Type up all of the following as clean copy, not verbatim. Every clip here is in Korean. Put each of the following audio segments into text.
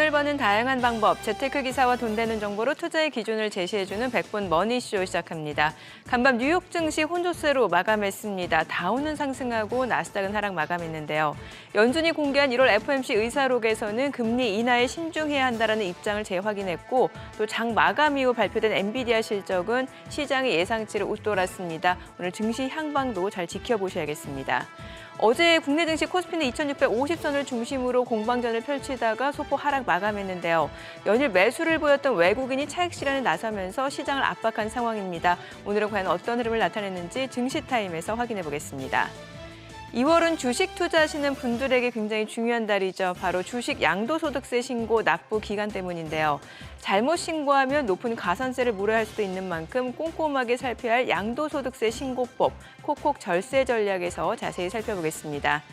돈을 버는 다양한 방법, 재테크 기사와 돈 되는 정보로 투자의 기준을 제시해주는 100분 머니쇼 시작합니다. 간밤 뉴욕 증시 혼조세로 마감했습니다. 다우는 상승하고 나스닥은 하락 마감했는데요. 연준이 공개한 1월 FOMC 의사록에서는 금리 인하에 신중해야 한다는 입장을 재확인했고 또 장 마감 이후 발표된 엔비디아 실적은 시장의 예상치를 웃돌았습니다. 오늘 증시 향방도 잘 지켜보셔야겠습니다. 어제 국내 증시 코스피는 2650선을 중심으로 공방전을 펼치다가 소폭 하락 마감했는데요. 연일 매수를 보였던 외국인이 차익 실현에 나서면서 시장을 압박한 상황입니다. 오늘은 과연 어떤 흐름을 나타냈는지 증시타임에서 확인해 보겠습니다. 2월은 주식 투자하시는 분들에게 굉장히 중요한 달이죠. 바로 주식 양도소득세 신고 납부 기간 때문인데요. 잘못 신고하면 높은 가산세를 물어야 할 수도 있는 만큼 꼼꼼하게 살펴야 할 양도소득세 신고법, 콕콕 절세 전략에서 자세히 살펴보겠습니다.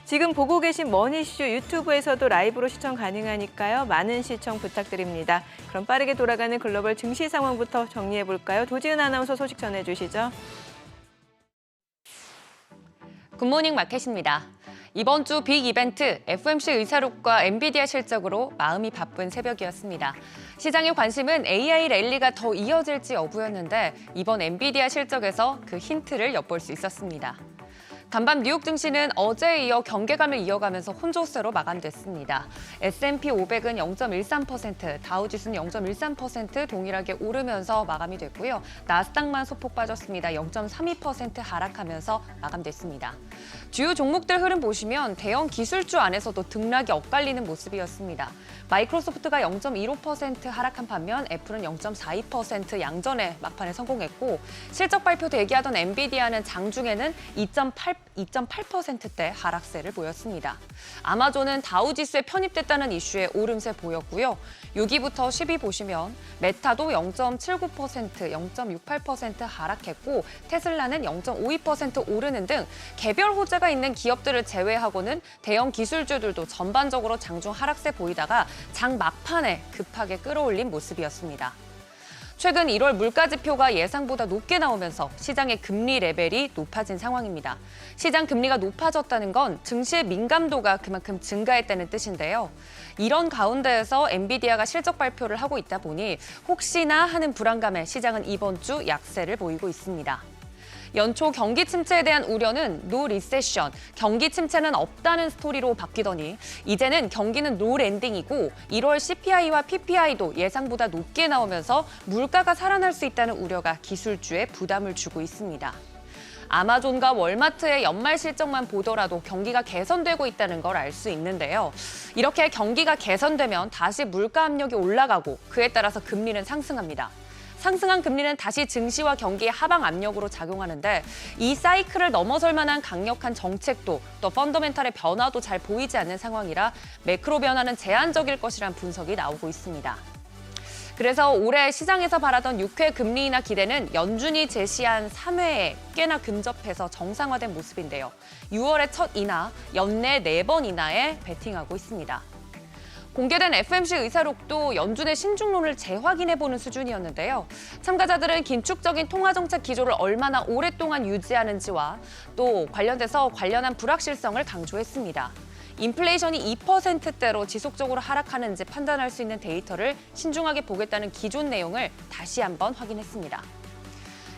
지금 보고 계신 머니쇼 유튜브에서도 라이브로 시청 가능하니까요. 많은 시청 부탁드립니다. 그럼 빠르게 돌아가는 글로벌 증시 상황부터 정리해볼까요? 도지은 아나운서 소식 전해주시죠. 굿모닝 마켓입니다. 이번 주 빅 이벤트 FOMC 의사록과 엔비디아 실적으로 마음이 바쁜 새벽이었습니다. 시장의 관심은 AI 랠리가 더 이어질지 여부였는데 이번 엔비디아 실적에서 그 힌트를 엿볼 수 있었습니다. 간밤 뉴욕 증시는 어제에 이어 경계감을 이어가면서 혼조세로 마감됐습니다. S&P 500은 0.13%, 다우지수는 0.13% 동일하게 오르면서 마감이 됐고요. 나스닥만 소폭 빠졌습니다. 0.32% 하락하면서 마감됐습니다. 주요 종목들 흐름 보시면 대형 기술주 안에서도 등락이 엇갈리는 모습이었습니다. 마이크로소프트가 0.15% 하락한 반면 애플은 0.42% 양전에 막판에 성공했고 실적 발표 대기하던 엔비디아는 장중에는 2.8%대 하락세를 보였습니다. 아마존은 다우지수에 편입됐다는 이슈에 오름세 보였고요. 6위부터 10위 보시면 메타도 0.79%, 0.68% 하락했고 테슬라는 0.52% 오르는 등 개별 호재가 있는 기업들을 제외하고는 대형 기술주들도 전반적으로 장중 하락세 보이다가 장 막판에 급하게 끌어올린 모습이었습니다. 최근 1월 물가지표가 예상보다 높게 나오면서 시장의 금리 레벨이 높아진 상황입니다. 시장 금리가 높아졌다는 건 증시의 민감도가 그만큼 증가했다는 뜻인데요. 이런 가운데에서 엔비디아가 실적 발표를 하고 있다 보니 혹시나 하는 불안감에 시장은 이번 주 약세를 보이고 있습니다. 연초 경기 침체에 대한 우려는 노 리세션, 경기 침체는 없다는 스토리로 바뀌더니 이제는 경기는 노 랜딩이고 1월 CPI와 PPI도 예상보다 높게 나오면서 물가가 살아날 수 있다는 우려가 기술주에 부담을 주고 있습니다. 아마존과 월마트의 연말 실적만 보더라도 경기가 개선되고 있다는 걸 알 수 있는데요. 이렇게 경기가 개선되면 다시 물가 압력이 올라가고 그에 따라서 금리는 상승합니다. 상승한 금리는 다시 증시와 경기의 하방 압력으로 작용하는데 이 사이클을 넘어설 만한 강력한 정책도 또 펀더멘탈의 변화도 잘 보이지 않는 상황이라 매크로 변화는 제한적일 것이란 분석이 나오고 있습니다. 그래서 올해 시장에서 바라던 6회 금리 인하 기대는 연준이 제시한 3회에 꽤나 근접해서 정상화된 모습인데요. 6월의 첫 인하, 연내 4번 인하에 베팅하고 있습니다. 공개된 FOMC 의사록도 연준의 신중론을 재확인해보는 수준이었는데요. 참가자들은 긴축적인 통화정책 기조를 얼마나 오랫동안 유지하는지와 또 관련한 불확실성을 강조했습니다. 인플레이션이 2%대로 지속적으로 하락하는지 판단할 수 있는 데이터를 신중하게 보겠다는 기존 내용을 다시 한번 확인했습니다.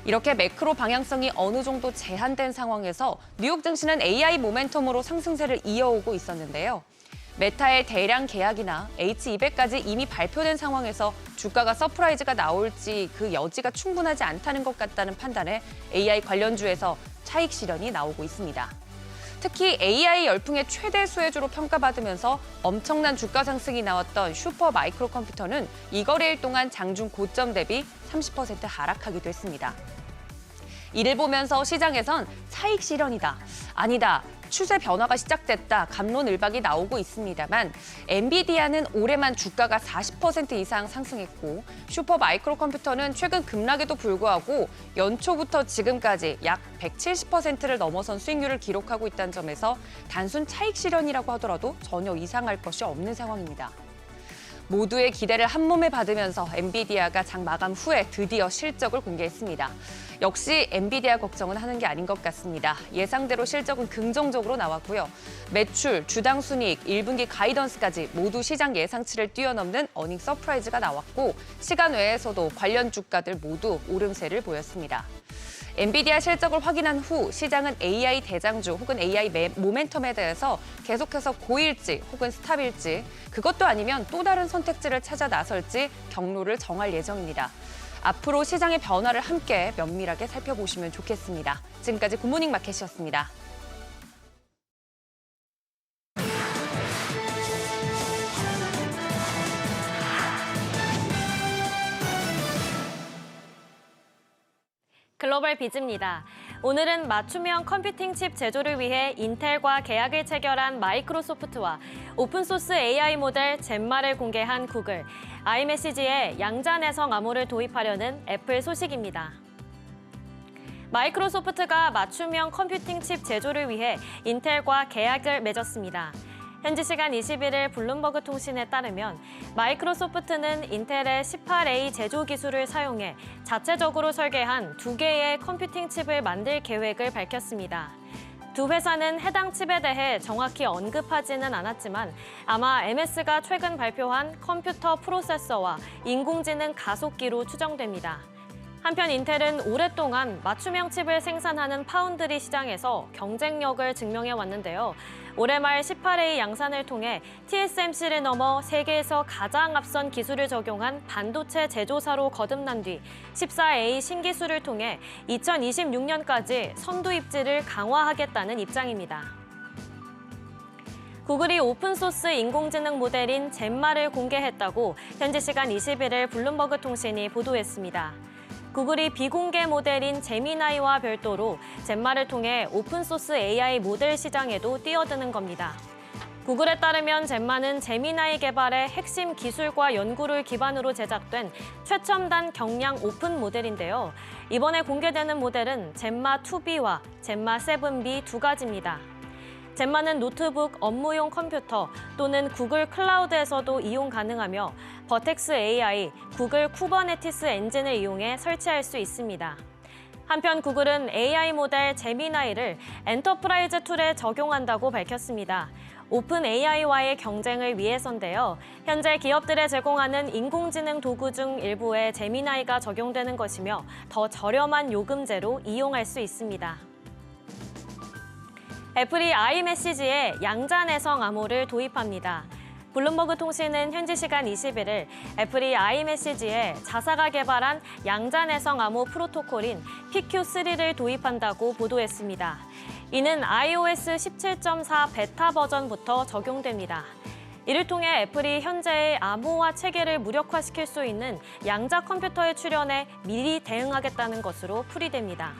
이렇게 매크로 방향성이 어느 정도 제한된 상황에서 뉴욕 증시는 AI 모멘텀으로 상승세를 이어오고 있었는데요. 메타의 대량 계약이나 H200까지 이미 발표된 상황에서 주가가 서프라이즈가 나올지 그 여지가 충분하지 않다는 것 같다는 판단에 AI 관련주에서 차익 실현이 나오고 있습니다. 특히 AI 열풍의 최대 수혜주로 평가받으면서 엄청난 주가 상승이 나왔던 슈퍼 마이크로 컴퓨터는 이 거래일 동안 장중 고점 대비 30% 하락하기도 했습니다. 이를 보면서 시장에선 차익 실현이다, 아니다, 추세 변화가 시작됐다, 갑론을박이 나오고 있습니다만 엔비디아는 올해만 주가가 40% 이상 상승했고 슈퍼 마이크로 컴퓨터는 최근 급락에도 불구하고 연초부터 지금까지 약 170%를 넘어선 수익률을 기록하고 있다는 점에서 단순 차익 실현이라고 하더라도 전혀 이상할 것이 없는 상황입니다. 모두의 기대를 한몸에 받으면서 엔비디아가 장 마감 후에 드디어 실적을 공개했습니다. 역시 엔비디아 걱정은 하는 게 아닌 것 같습니다. 예상대로 실적은 긍정적으로 나왔고요. 매출, 주당 순이익, 1분기 가이던스까지 모두 시장 예상치를 뛰어넘는 어닝 서프라이즈가 나왔고 시간 외에서도 관련 주가들 모두 오름세를 보였습니다. 엔비디아 실적을 확인한 후 시장은 AI 대장주 혹은 AI 모멘텀에 대해서 계속해서 고일지 혹은 스탑일지 그것도 아니면 또 다른 선택지를 찾아 나설지 경로를 정할 예정입니다. 앞으로 시장의 변화를 함께 면밀하게 살펴보시면 좋겠습니다. 지금까지 굿모닝 마켓이었습니다. 글로벌 비즈입니다. 오늘은 맞춤형 컴퓨팅 칩 제조를 위해 인텔과 계약을 체결한 마이크로소프트와 오픈소스 AI 모델 젬마를 공개한 구글, 아이메시지에 양자 내성 암호를 도입하려는 애플 소식입니다. 마이크로소프트가 맞춤형 컴퓨팅 칩 제조를 위해 인텔과 계약을 맺었습니다. 현지 시간 21일 블룸버그 통신에 따르면 마이크로소프트는 인텔의 18A 제조 기술을 사용해 자체적으로 설계한 2개의 컴퓨팅 칩을 만들 계획을 밝혔습니다. 두 회사는 해당 칩에 대해 정확히 언급하지는 않았지만 아마 MS가 최근 발표한 컴퓨터 프로세서와 인공지능 가속기로 추정됩니다. 한편 인텔은 오랫동안 맞춤형 칩을 생산하는 파운드리 시장에서 경쟁력을 증명해 왔는데요. 올해 말 18A 양산을 통해 TSMC를 넘어 세계에서 가장 앞선 기술을 적용한 반도체 제조사로 거듭난 뒤 14A 신기술을 통해 2026년까지 선두 입지를 강화하겠다는 입장입니다. 구글이 오픈소스 인공지능 모델인 젬마를 공개했다고 현지 시간 21일 블룸버그 통신이 보도했습니다. 구글이 비공개 모델인 제미나이와 별도로 젬마를 통해 오픈소스 AI 모델 시장에도 뛰어드는 겁니다. 구글에 따르면 젬마는 제미나이 개발의 핵심 기술과 연구를 기반으로 제작된 최첨단 경량 오픈 모델인데요. 이번에 공개되는 모델은 젬마 2B와 젬마 7B 두 가지입니다. 젬마는 노트북, 업무용 컴퓨터 또는 구글 클라우드에서도 이용 가능하며 버텍스 AI, 구글 쿠버네티스 엔진을 이용해 설치할 수 있습니다. 한편 구글은 AI 모델 제미나이를 엔터프라이즈 툴에 적용한다고 밝혔습니다. 오픈 AI와의 경쟁을 위해서인데요. 현재 기업들에 제공하는 인공지능 도구 중 일부에 제미나이가 적용되는 것이며 더 저렴한 요금제로 이용할 수 있습니다. 애플이 아이메시지에 양자 내성 암호를 도입합니다. 블룸버그 통신은 현지 시간 21일 애플이 아이메시지에 자사가 개발한 양자 내성 암호 프로토콜인 PQ3를 도입한다고 보도했습니다. 이는 iOS 17.4 베타 버전부터 적용됩니다. 이를 통해 애플이 현재의 암호화 체계를 무력화시킬 수 있는 양자 컴퓨터의 출현에 미리 대응하겠다는 것으로 풀이됩니다.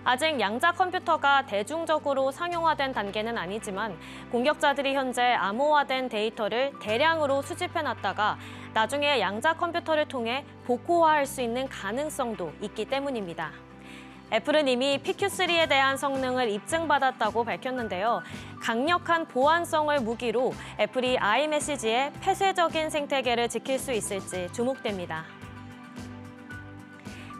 아직 양자 컴퓨터가 대중적으로 상용화된 단계는 아니지만 공격자들이 현재 암호화된 데이터를 대량으로 수집해놨다가 나중에 양자 컴퓨터를 통해 복호화할 수 있는 가능성도 있기 때문입니다. 애플은 이미 PQ3에 대한 성능을 입증받았다고 밝혔는데요. 강력한 보안성을 무기로 애플이 아이메시지의 폐쇄적인 생태계를 지킬 수 있을지 주목됩니다.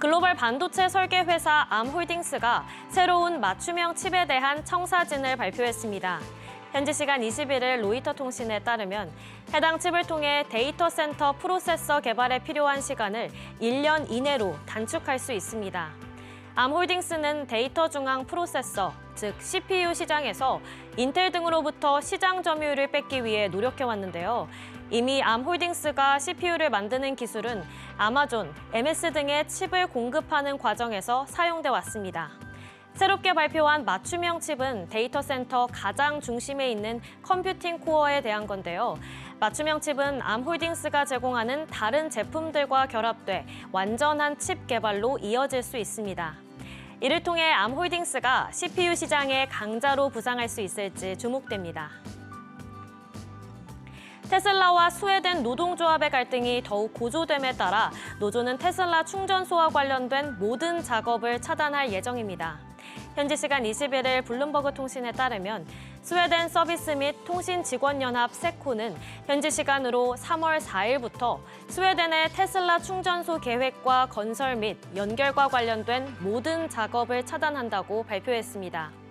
글로벌 반도체 설계 회사 암홀딩스가 새로운 맞춤형 칩에 대한 청사진을 발표했습니다. 현지 시간 21일 로이터 통신에 따르면 해당 칩을 통해 데이터 센터 프로세서 개발에 필요한 시간을 1년 이내로 단축할 수 있습니다. 암홀딩스는 데이터 중앙 프로세서, 즉 CPU 시장에서 인텔 등으로부터 시장 점유율을 뺏기 위해 노력해왔는데요. 이미 암홀딩스가 CPU를 만드는 기술은 아마존, MS 등의 칩을 공급하는 과정에서 사용돼 왔습니다. 새롭게 발표한 맞춤형 칩은 데이터 센터 가장 중심에 있는 컴퓨팅 코어에 대한 건데요. 맞춤형 칩은 암홀딩스가 제공하는 다른 제품들과 결합돼 완전한 칩 개발로 이어질 수 있습니다. 이를 통해 암홀딩스가 CPU 시장의 강자로 부상할 수 있을지 주목됩니다. 테슬라와 스웨덴 노동조합의 갈등이 더욱 고조됨에 따라 노조는 테슬라 충전소와 관련된 모든 작업을 차단할 예정입니다. 현지 시간 21일 블룸버그 통신에 따르면 스웨덴 서비스 및 통신 직원연합 세코는 현지 시간으로 3월 4일부터 스웨덴의 테슬라 충전소 계획과 건설 및 연결과 관련된 모든 작업을 차단한다고 발표했습니다.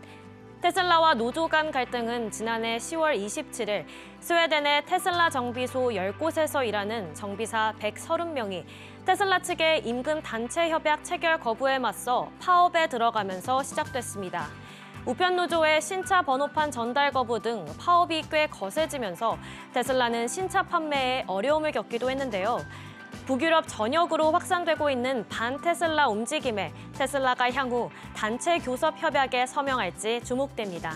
테슬라와 노조 간 갈등은 지난해 10월 27일 스웨덴의 테슬라 정비소 10곳에서 일하는 정비사 130명이 테슬라 측의 임금 단체 협약 체결 거부에 맞서 파업에 들어가면서 시작됐습니다. 우편 노조의 신차 번호판 전달 거부 등 파업이 꽤 거세지면서 테슬라는 신차 판매에 어려움을 겪기도 했는데요. 북유럽 전역으로 확산되고 있는 반테슬라 움직임에 테슬라가 향후 단체 교섭 협약에 서명할지 주목됩니다.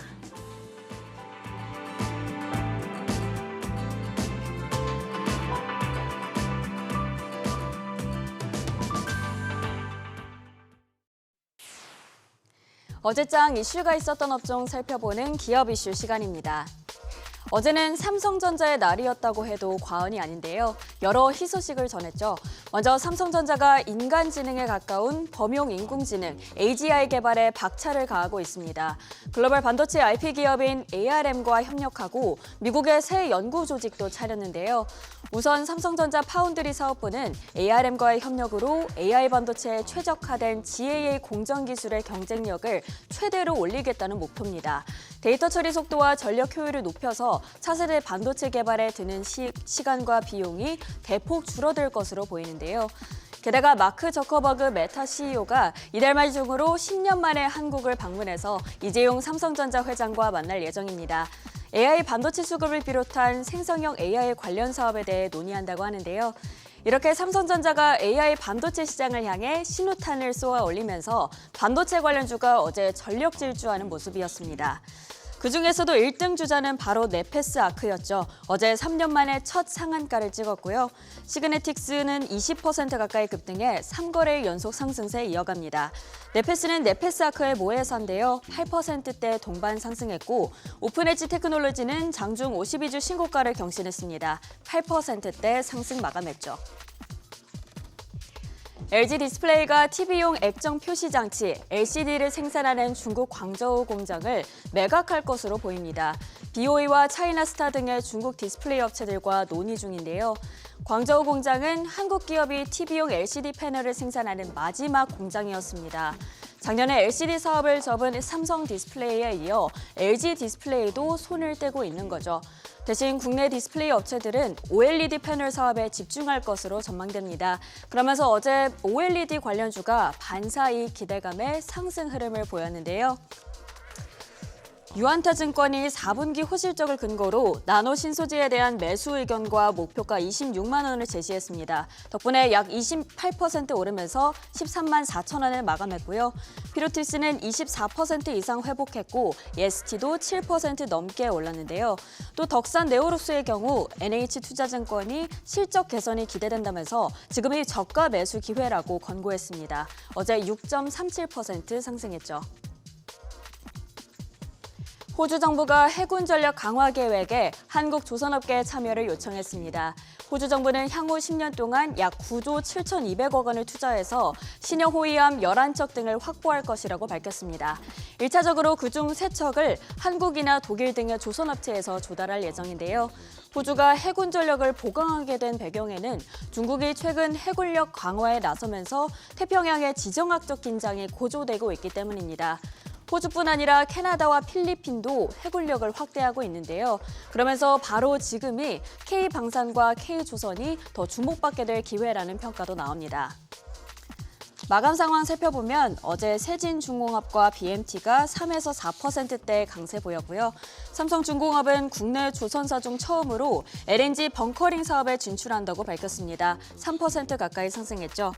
어제장 이슈가 있었던 업종 살펴보는 기업 이슈 시간입니다. 어제는 삼성전자의 날이었다고 해도 과언이 아닌데요. 여러 희소식을 전했죠. 먼저 삼성전자가 인간지능에 가까운 범용 인공지능 AGI 개발에 박차를 가하고 있습니다. 글로벌 반도체 IP 기업인 ARM과 협력하고 미국의 새 연구 조직도 차렸는데요. 우선 삼성전자 파운드리 사업부는 ARM과의 협력으로 AI 반도체에 최적화된 GAA 공정 기술의 경쟁력을 최대로 올리겠다는 목표입니다. 데이터 처리 속도와 전력 효율을 높여서 차세대 반도체 개발에 드는 시간과 비용이 대폭 줄어들 것으로 보이는데요. 게다가 마크 저커버그 메타 CEO가 이달 말 중으로 10년 만에 한국을 방문해서 이재용 삼성전자 회장과 만날 예정입니다. AI 반도체 수급을 비롯한 생성형 AI 관련 사업에 대해 논의한다고 하는데요. 이렇게 삼성전자가 AI 반도체 시장을 향해 신호탄을 쏘아 올리면서 반도체 관련주가 어제 전력 질주하는 모습이었습니다. 그중에서도 1등 주자는 바로 네페스 아크였죠. 어제 3년 만에 첫 상한가를 찍었고요. 시그네틱스는 20% 가까이 급등해 3거래일 연속 상승세 이어갑니다. 네페스는 네페스 아크의 모회사인데요. 8%대 동반 상승했고 오픈엣지 테크놀로지는 장중 52주 신고가를 경신했습니다. 8%대 상승 마감했죠. LG 디스플레이가 TV용 액정 표시 장치 LCD를 생산하는 중국 광저우 공장을 매각할 것으로 보입니다. BOE와 차이나스타 등의 중국 디스플레이 업체들과 논의 중인데요. 광저우 공장은 한국 기업이 TV용 LCD 패널을 생산하는 마지막 공장이었습니다. 작년에 LCD 사업을 접은 삼성 디스플레이에 이어 LG 디스플레이도 손을 떼고 있는 거죠. 대신 국내 디스플레이 업체들은 OLED 패널 사업에 집중할 것으로 전망됩니다. 그러면서 어제 OLED 관련주가 반사이익 기대감에 상승 흐름을 보였는데요. 유안타증권이 4분기 호실적을 근거로 나노 신소재에 대한 매수 의견과 목표가 26만 원을 제시했습니다. 덕분에 약 28% 오르면서 13만 4천 원을 마감했고요. 피로티스는 24% 이상 회복했고 예스티도 7% 넘게 올랐는데요. 또 덕산 네오로스의 경우 NH투자증권이 실적 개선이 기대된다면서 지금이 저가 매수 기회라고 권고했습니다. 어제 6.37% 상승했죠. 호주 정부가 해군 전력 강화 계획에 한국 조선업계의 참여를 요청했습니다. 호주 정부는 향후 10년 동안 약 9조 7,200억 원을 투자해서 신형 호위함 11척 등을 확보할 것이라고 밝혔습니다. 1차적으로 그중 3척을 한국이나 독일 등의 조선업체에서 조달할 예정인데요. 호주가 해군 전력을 보강하게 된 배경에는 중국이 최근 해군력 강화에 나서면서 태평양의 지정학적 긴장이 고조되고 있기 때문입니다. 호주뿐 아니라 캐나다와 필리핀도 해군력을 확대하고 있는데요. 그러면서 바로 지금이 K방산과 K조선이 더 주목받게 될 기회라는 평가도 나옵니다. 마감 상황 살펴보면 어제 세진중공업과 BMT가 3에서 4%대 강세 보였고요. 삼성중공업은 국내 조선사 중 처음으로 LNG 벙커링 사업에 진출한다고 밝혔습니다. 3% 가까이 상승했죠.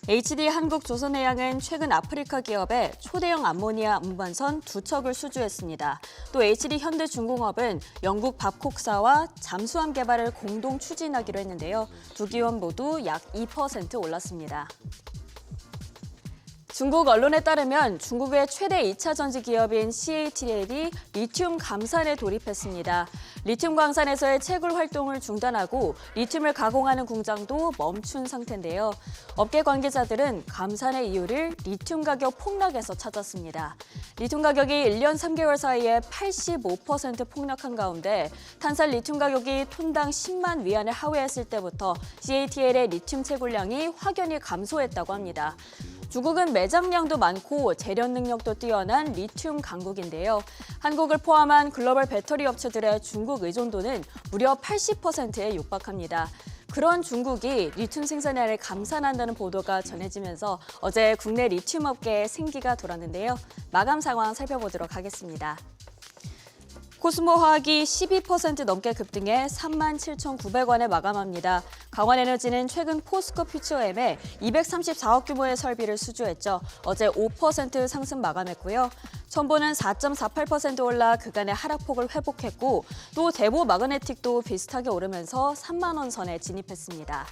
HD 한국조선해양은 최근 아프리카 기업에 초대형 암모니아 운반선 2척을 수주했습니다. 또 HD 현대중공업은 영국 밥콕사와 잠수함 개발을 공동 추진하기로 했는데요. 두 기업 모두 약 2% 올랐습니다. 중국 언론에 따르면 중국의 최대 2차 전지 기업인 CATL이 리튬 감산에 돌입했습니다. 리튬 광산에서의 채굴 활동을 중단하고 리튬을 가공하는 공장도 멈춘 상태인데요. 업계 관계자들은 감산의 이유를 리튬 가격 폭락에서 찾았습니다. 리튬 가격이 1년 3개월 사이에 85% 폭락한 가운데 탄산 리튬 가격이 톤당 10만 위안을 하회했을 때부터 CATL의 리튬 채굴량이 확연히 감소했다고 합니다. 중국은 매장량도 많고 재련 능력도 뛰어난 리튬 강국인데요. 한국을 포함한 글로벌 배터리 업체들의 중국 의존도는 무려 80%에 육박합니다. 그런 중국이 리튬 생산량을 감산한다는 보도가 전해지면서 어제 국내 리튬 업계에 생기가 돌았는데요. 마감 상황 살펴보도록 하겠습니다. 코스모화학이 12% 넘게 급등해 37,900원에 마감합니다. 강원에너지는 최근 포스코 퓨처엠에 234억 규모의 설비를 수주했죠. 어제 5% 상승 마감했고요. 첨보는 4.48% 올라 그간의 하락폭을 회복했고 또 대보 마그네틱도 비슷하게 오르면서 3만 원 선에 진입했습니다.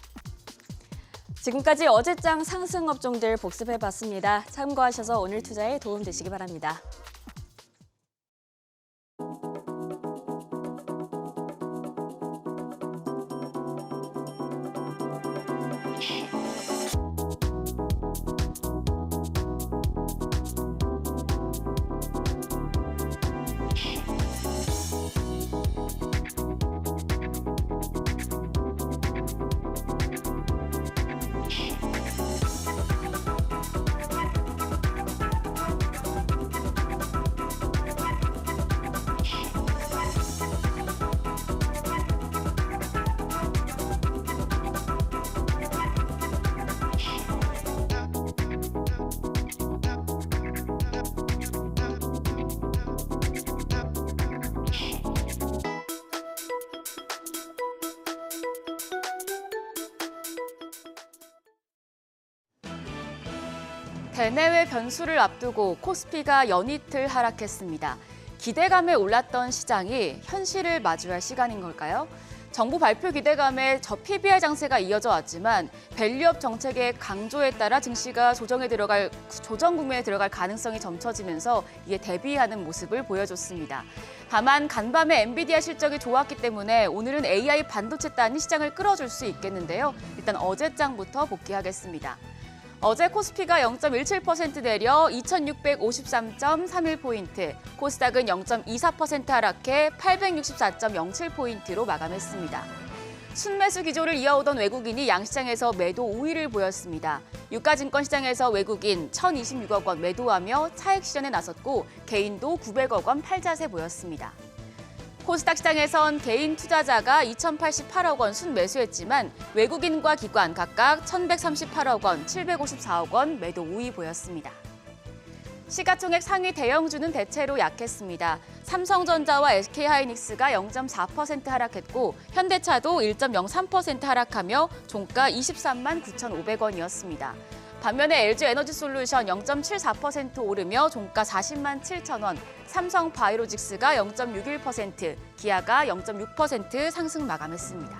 지금까지 어제장 상승 업종들 복습해봤습니다. 참고하셔서 오늘 투자에 도움 되시기 바랍니다. 대내외 변수를 앞두고 코스피가 연이틀 하락했습니다. 기대감에 올랐던 시장이 현실을 마주할 시간인 걸까요? 정부 발표 기대감에 저PBR 장세가 이어져 왔지만 밸류업 정책의 강조에 따라 증시가 조정 국면에 들어갈 가능성이 점쳐지면서 이에 대비하는 모습을 보여줬습니다. 다만 간밤에 엔비디아 실적이 좋았기 때문에 오늘은 AI 반도체 단이 시장을 끌어줄 수 있겠는데요. 일단 어제장부터 복귀하겠습니다. 어제 코스피가 0.17% 내려 2653.31포인트, 코스닥은 0.24% 하락해 864.07포인트로 마감했습니다. 순매수 기조를 이어오던 외국인이 양시장에서 매도 우위를 보였습니다. 유가증권 시장에서 외국인 1,026억 원 매도하며 차익 실현에 나섰고 개인도 900억 원 팔자세 보였습니다. 코스닥 시장에선 개인 투자자가 2,088억 원 순매수했지만 외국인과 기관 각각 1,138억 원, 754억 원 매도 우위 보였습니다. 시가총액 상위 대형주는 대체로 약했습니다. 삼성전자와 SK하이닉스가 0.4% 하락했고 현대차도 1.03% 하락하며 종가 23만 9,500원이었습니다. 반면에 LG에너지솔루션 0.74% 오르며 종가 40만 7천 원, 삼성바이오로직스가 0.61%, 기아가 0.6% 상승 마감했습니다.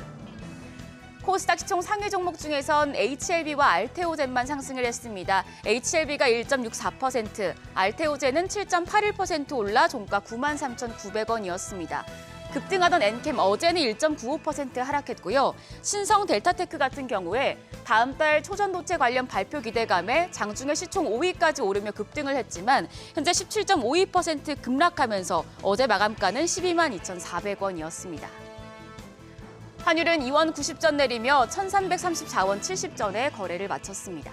코스닥 시총 상위 종목 중에선 HLB와 알테오젠만 상승을 했습니다. HLB가 1.64%, 알테오젠은 7.81% 올라 종가 93,900원이었습니다. 급등하던 엔캠 어제는 1.95% 하락했고요. 신성 델타테크 같은 경우에 다음 달 초전도체 관련 발표 기대감에 장중에 시총 5위까지 오르며 급등을 했지만 현재 17.52% 급락하면서 어제 마감가는 12만 2,400원이었습니다. 환율은 2원 90전 내리며 1,334원 70전에 거래를 마쳤습니다.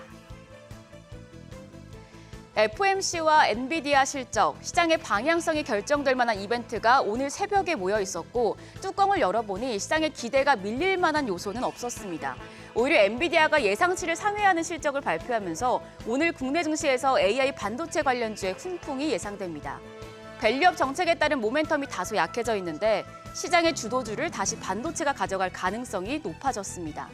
FOMC와 엔비디아 실적, 시장의 방향성이 결정될 만한 이벤트가 오늘 새벽에 모여 있었고 뚜껑을 열어보니 시장의 기대가 밀릴 만한 요소는 없었습니다. 오히려 엔비디아가 예상치를 상회하는 실적을 발표하면서 오늘 국내 증시에서 AI 반도체 관련주의 훈풍이 예상됩니다. 밸류업 정책에 따른 모멘텀이 다소 약해져 있는데 시장의 주도주를 다시 반도체가 가져갈 가능성이 높아졌습니다.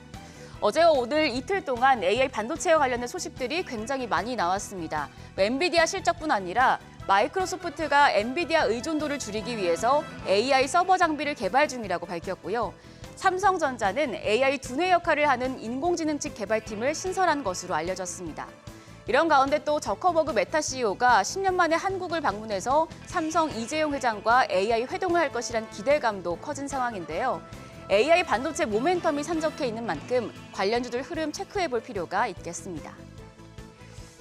어제와 오늘 이틀 동안 AI 반도체와 관련된 소식들이 굉장히 많이 나왔습니다. 엔비디아 실적뿐 아니라 마이크로소프트가 엔비디아 의존도를 줄이기 위해서 AI 서버 장비를 개발 중이라고 밝혔고요. 삼성전자는 AI 두뇌 역할을 하는 인공지능 칩 개발팀을 신설한 것으로 알려졌습니다. 이런 가운데 또 저커버그 메타 CEO가 10년 만에 한국을 방문해서 삼성 이재용 회장과 AI 회동을 할 것이란 기대감도 커진 상황인데요. AI 반도체 모멘텀이 산적해 있는 만큼 관련주들 흐름 체크해 볼 필요가 있겠습니다.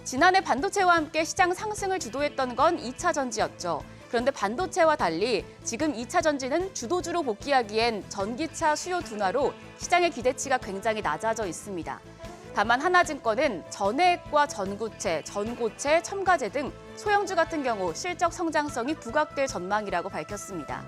지난해 반도체와 함께 시장 상승을 주도했던 건 2차 전지였죠. 그런데 반도체와 달리 지금 2차 전지는 주도주로 복귀하기엔 전기차 수요 둔화로 시장의 기대치가 굉장히 낮아져 있습니다. 다만 하나증권은 전해액과 전구체, 전고체, 첨가제 등 소형주 같은 경우 실적 성장성이 부각될 전망이라고 밝혔습니다.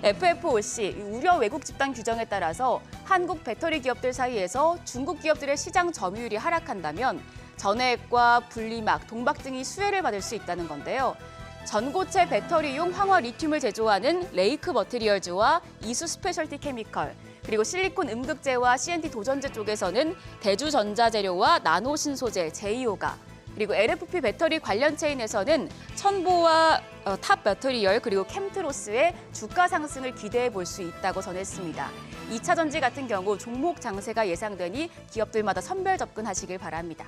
FFOC, 우려 왜곡 집단 규정에 따라서 한국 배터리 기업들 사이에서 중국 기업들의 시장 점유율이 하락한다면 전해액과 분리막, 동박 등이 수혜를 받을 수 있다는 건데요. 전고체 배터리용 황화 리튬을 제조하는 레이크 머티리얼즈와 이수 스페셜티 케미컬, 그리고 실리콘 음극재와 CNT 도전제 쪽에서는 대주전자재료와 나노신소재, 제이오가, 그리고 LFP 배터리 관련 체인에서는 첨보와 탑 배터리열 그리고 캠트로스의 주가 상승을 기대해 볼 수 있다고 전했습니다. 2차 전지 같은 경우 종목 장세가 예상되니 기업들마다 선별 접근하시길 바랍니다.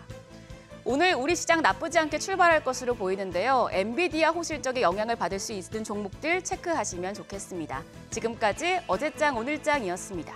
오늘 우리 시장 나쁘지 않게 출발할 것으로 보이는데요. 엔비디아 호실적의 영향을 받을 수 있는 종목들 체크하시면 좋겠습니다. 지금까지 어제장 오늘장이었습니다.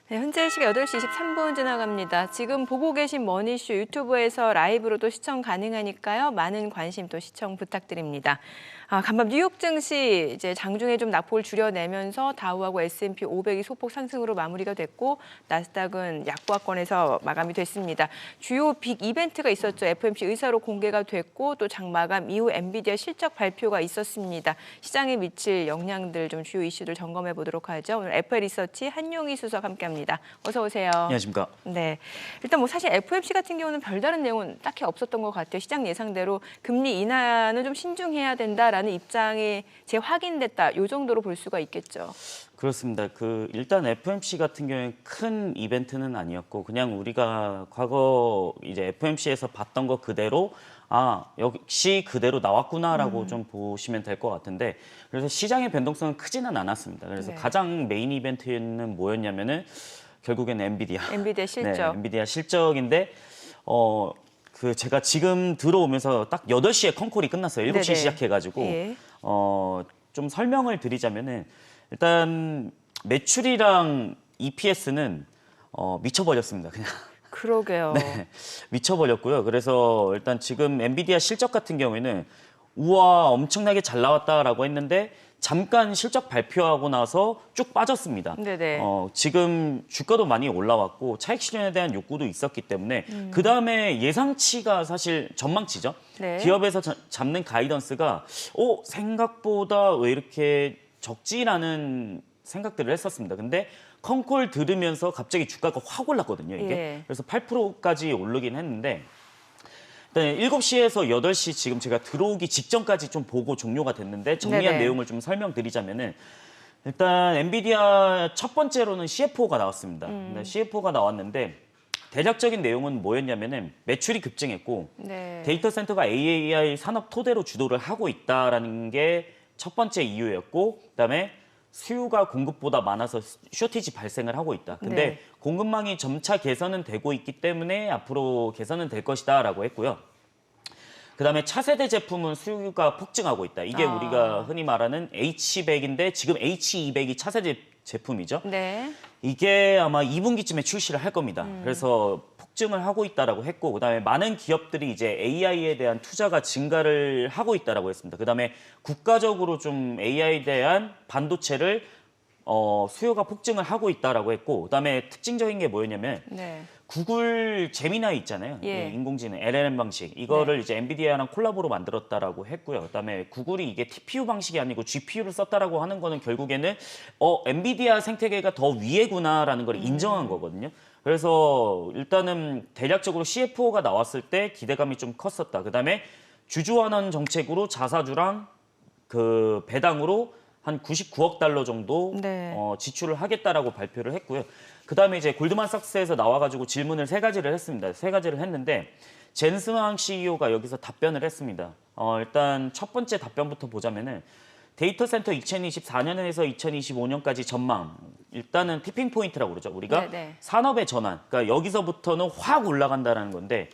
네, 현재 시각 8시 23분 지나갑니다. 지금 보고 계신 머니쇼 유튜브에서 라이브로도 시청 가능하니까요. 많은 관심 또 시청 부탁드립니다. 간밤 뉴욕 증시 이제 장중에 좀 낙폭을 줄여내면서 다우하고 S&P 500이 소폭 상승으로 마무리가 됐고 나스닥은 약보합권에서 마감이 됐습니다. 주요 빅 이벤트가 있었죠. FOMC 의사로 공개가 됐고 또 장 마감 이후 엔비디아 실적 발표가 있었습니다. 시장에 미칠 영향들 좀 주요 이슈들 점검해 보도록 하죠. 오늘 FL 리서치 한용희 수석 함께합니다. 어서 오세요. 안녕하십니까. 네, 일단 뭐 사실 FOMC 같은 경우는 별다른 내용은 딱히 없었던 것 같아요. 시장 예상대로 금리 인하는 좀 신중해야 된다라는 입장이 재확인됐다. 이 정도로 볼 수가 있겠죠. 그렇습니다. 일단 FOMC 같은 경우에 큰 이벤트는 아니었고 그냥 우리가 과거 이제 FOMC에서 봤던 거 그대로 역시 그대로 나왔구나라고 좀 보시면 될 것 같은데 그래서 시장의 변동성은 크지는 않았습니다. 그래서 네. 가장 메인 이벤트는 뭐였냐면은 결국에는 엔비디아 실적. 네, 엔비디아 실적인데 제가 지금 들어오면서 딱 8시에 컨콜이 끝났어요. 7시에 네네. 시작해가지고 예. 좀 설명을 드리자면은 일단 매출이랑 EPS는 미쳐버렸습니다. 그냥. 그러게요. 네, 미쳐버렸고요. 그래서 일단 지금 엔비디아 실적 같은 경우에는 우와 엄청나게 잘 나왔다라고 했는데 잠깐 실적 발표하고 나서 쭉 빠졌습니다. 네네. 지금 주가도 많이 올라왔고 차익 실현에 대한 욕구도 있었기 때문에 그 다음에 예상치가 사실 전망치죠. 네. 기업에서 잡는 가이던스가 생각보다 왜 이렇게 적지라는 생각들을 했었습니다. 근데 컨콜 들으면서 갑자기 주가가 확 올랐거든요. 이게. 예. 그래서 8%까지 오르긴 했는데 일단 7시에서 8시 지금 제가 들어오기 직전까지 좀 보고 종료가 됐는데 정리한 네네. 내용을 좀 설명드리자면은 일단 엔비디아 첫 번째로는 CFO가 나왔습니다. 네, CFO가 나왔는데 대략적인 내용은 뭐였냐면은 매출이 급증했고 네. 데이터 센터가 AI 산업 토대로 주도를 하고 있다라는 게 첫 번째 이유였고, 그다음에 수요가 공급보다 많아서 쇼티지 발생을 하고 있다. 근데 네. 공급망이 점차 개선은 되고 있기 때문에 앞으로 개선은 될 것이다라고 했고요. 그다음에 차세대 제품은 수요가 폭증하고 있다. 이게 우리가 흔히 말하는 H100인데 지금 H200이 차세대 제품이죠. 네. 이게 아마 2분기쯤에 출시를 할 겁니다. 그래서 폭증을 하고 있다라고 했고, 그다음에 많은 기업들이 이제 AI에 대한 투자가 증가를 하고 있다라고 했습니다. 그다음에 국가적으로 좀 AI에 대한 반도체를 수요가 폭증을 하고 있다라고 했고, 그다음에 특징적인 게 뭐였냐면 네. 구글 제미나이 있잖아요. 예. 인공지능 LLM 방식 이거를 이제 엔비디아랑 콜라보로 만들었다라고 했고요. 그다음에 구글이 이게 TPU 방식이 아니고 GPU를 썼다라고 하는 거는 결국에는 엔비디아 생태계가 더 위에구나라는 걸 인정한 거거든요. 그래서 일단은 대략적으로 CFO가 나왔을 때 기대감이 좀 컸었다. 그다음에 주주환원 정책으로 자사주랑 그 배당으로 한 99억 달러 정도 네. 지출을 하겠다라고 발표를 했고요. 그다음에 이제 골드만삭스에서 나와가지고 질문을 3가지를 했습니다. 3가지를 했는데 젠스왕 CEO가 여기서 답변을 했습니다. 일단 첫 번째 답변부터 보자면은 데이터 센터 2024년에서 2025년까지 전망. 일단은 티핑 포인트라고 그러죠. 우리가 네네. 산업의 전환. 그러니까 여기서부터는 확 올라간다라는 건데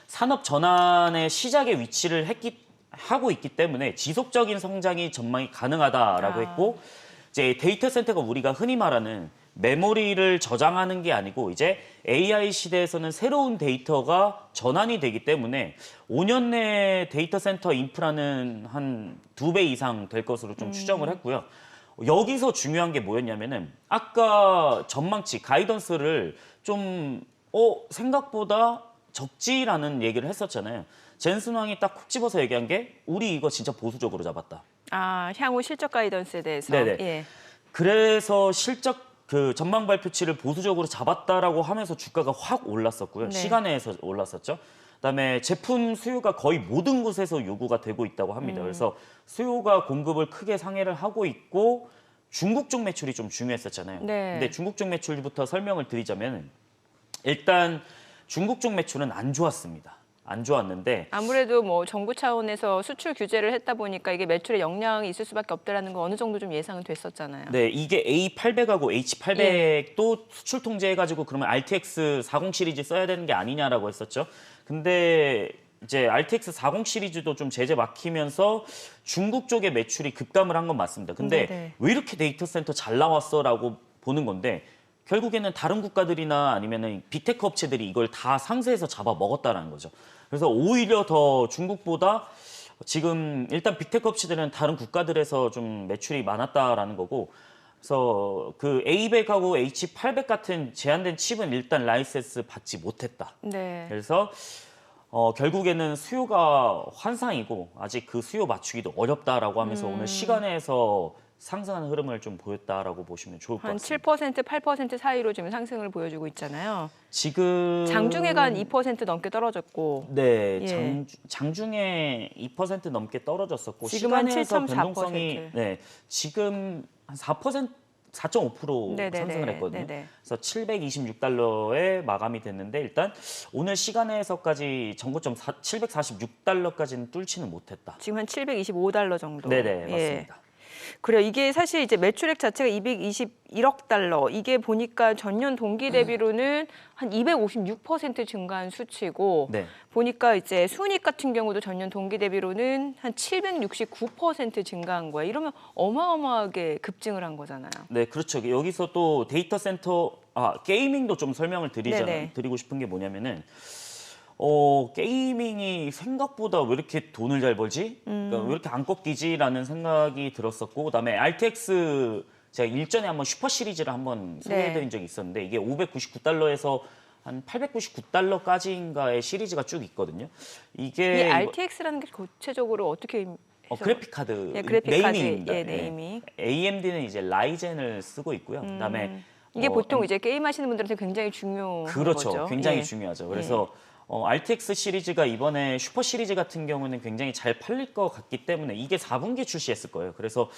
산업 전환의 시작의 위치를 하고 있기 때문에 지속적인 성장이 전망이 가능하다라고 했고, 이제 데이터 센터가 우리가 흔히 말하는 메모리를 저장하는 게 아니고 이제 AI 시대에서는 새로운 데이터가 전환이 되기 때문에 5년 내에 데이터 센터 인프라는 한 2배 이상 될 것으로 좀 추정을 했고요. 여기서 중요한 게 뭐였냐면은 아까 전망치 가이던스를 좀 생각보다 적지라는 얘기를 했었잖아요. 젠슨 왕이 딱 콕 집어서 얘기한 게 우리 이거 진짜 보수적으로 잡았다. 향후 실적 가이던스에 대해서. 네네. 예. 그래서 실적 그 전망 발표치를 보수적으로 잡았다라고 하면서 주가가 확 올랐었고요. 네. 시간에서 올랐었죠. 그다음에 제품 수요가 거의 모든 곳에서 요구가 되고 있다고 합니다. 그래서 수요가 공급을 크게 상회를 하고 있고 중국 쪽 매출이 좀 중요했었잖아요. 네. 근데 중국 쪽 매출부터 설명을 드리자면 일단 중국 쪽 매출은 안 좋았습니다. 안 좋았는데 아무래도 뭐 정부 차원에서 수출 규제를 했다 보니까 이게 매출에 영향이 있을 수밖에 없다라는 거 어느 정도 좀 예상은 됐었잖아요. 네, 이게 A800하고 H800도 수출 통제해가지고 그러면 RTX 40 시리즈 써야 되는 게 아니냐라고 했었죠. 근데 이제 RTX 40 시리즈도 좀 제재 막히면서 중국 쪽의 매출이 급감을 한 건 맞습니다. 근데 네네. 왜 이렇게 데이터 센터 잘 나왔어라고 보는 건데 결국에는 다른 국가들이나 아니면은 빅테크 업체들이 이걸 다 상세해서 잡아 먹었다라는 거죠. 그래서 오히려 더 중국보다 지금 일단 빅테크 업체들은 다른 국가들에서 좀 매출이 많았다라는 거고, 그래서 그 A100하고 H800 같은 제한된 칩은 일단 라이센스 받지 못했다. 네. 그래서 결국에는 수요가 환상이고 아직 그 수요 맞추기도 어렵다라고 하면서 오늘 시간에서 상승하는 흐름을 좀 보였다라고 보시면 좋을 것 한 같습니다. 7%, 8% 사이로 지금 상승을 보여주고 있잖아요. 지금 장중에가 한 2% 넘게 떨어졌고 네, 예. 장중에 2% 넘게 떨어졌었고 지금 한 시간에서 7.4%. 변동성이 지금 한 4.5% 네네네. 상승을 했거든요. 네네. 그래서 726달러에 마감이 됐는데 일단 오늘 시간에서까지 전고점 746달러까지는 뚫지는 못했다. 지금 한 725달러 정도. 네네, 예. 맞습니다. 그래요. 이게 사실 이제 매출액 자체가 221억 달러. 이게 보니까 전년 동기 대비로는 한 256% 증가한 수치고 네. 보니까 이제 순이익 같은 경우도 전년 동기 대비로는 한 769% 증가한 거예요. 이러면 어마어마하게 급증을 한 거잖아요. 네, 그렇죠. 여기서 또 데이터 센터, 게이밍도 좀 설명을 네네. 드리고 싶은 게 뭐냐면은, 게이밍이 생각보다 왜 이렇게 돈을 잘 벌지? 그러니까 왜 이렇게 안 꺾이지라는 생각이 들었었고, 그다음에 RTX 제가 일전에 한번 슈퍼 시리즈를 한번 소개해드린 적이 있었는데 이게 599달러에서 한 899달러까지인가의 시리즈가 쭉 있거든요. 이 이게 RTX라는 게 구체적으로 어떻게 그래픽 카드 예, 그래픽 카드, 네이밍입니다. 예, 네이밍. AMD는 이제 라이젠을 쓰고 있고요. 그다음에 이게 보통 이제 게임 하시는 분들한테 굉장히 중요한 그렇죠. 거죠. 굉장히 예. 중요하죠. 그래서 RTX 시리즈가 이번에 슈퍼 시리즈 같은 경우는 굉장히 잘 팔릴 것 같기 때문에 이게 4분기에 출시했을 거예요. 그래서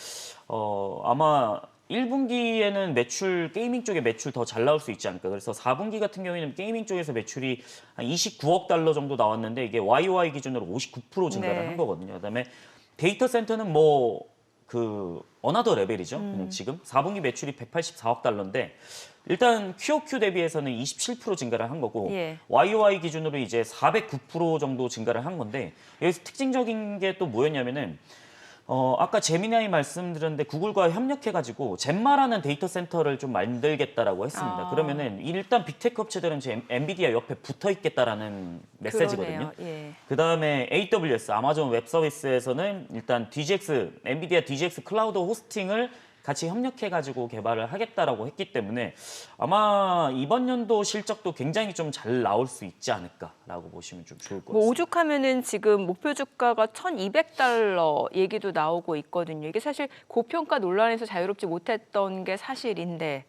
아마 1분기에는 게이밍 쪽에 매출 더 잘 나올 수 있지 않을까. 그래서 4분기 같은 경우에는 게이밍 쪽에서 매출이 한 29억 달러 정도 나왔는데 이게 YOY 기준으로 59% 증가를 네. 한 거거든요. 그다음에 데이터 센터는 뭐 그 어나더 레벨이죠. 그냥 지금 4분기 매출이 184억 달러인데 일단 QOQ 대비해서는 27% 증가를 한 거고 예. YOY 기준으로 이제 409% 정도 증가를 한 건데 여기서 특징적인 게 또 뭐였냐면은 아까 제미나이 말씀드렸는데 구글과 협력해가지고 젠마라는 데이터 센터를 좀 만들겠다라고 했습니다. 그러면은 일단 빅테크 업체들은 지금 엔비디아 옆에 붙어 있겠다라는 메시지거든요. 그러네요. 예. 그 다음에 AWS, 아마존 웹 서비스에서는 일단 DGX, 엔비디아 DGX 클라우드 호스팅을 같이 협력해가지고 개발을 하겠다라고 했기 때문에 아마 이번 연도 실적도 굉장히 좀 잘 나올 수 있지 않을까라고 보시면 좀 좋을 것 뭐 같습니다. 오죽하면은 지금 목표 주가가 1,200달러 얘기도 나오고 있거든요. 이게 사실 고평가 논란에서 자유롭지 못했던 게 사실인데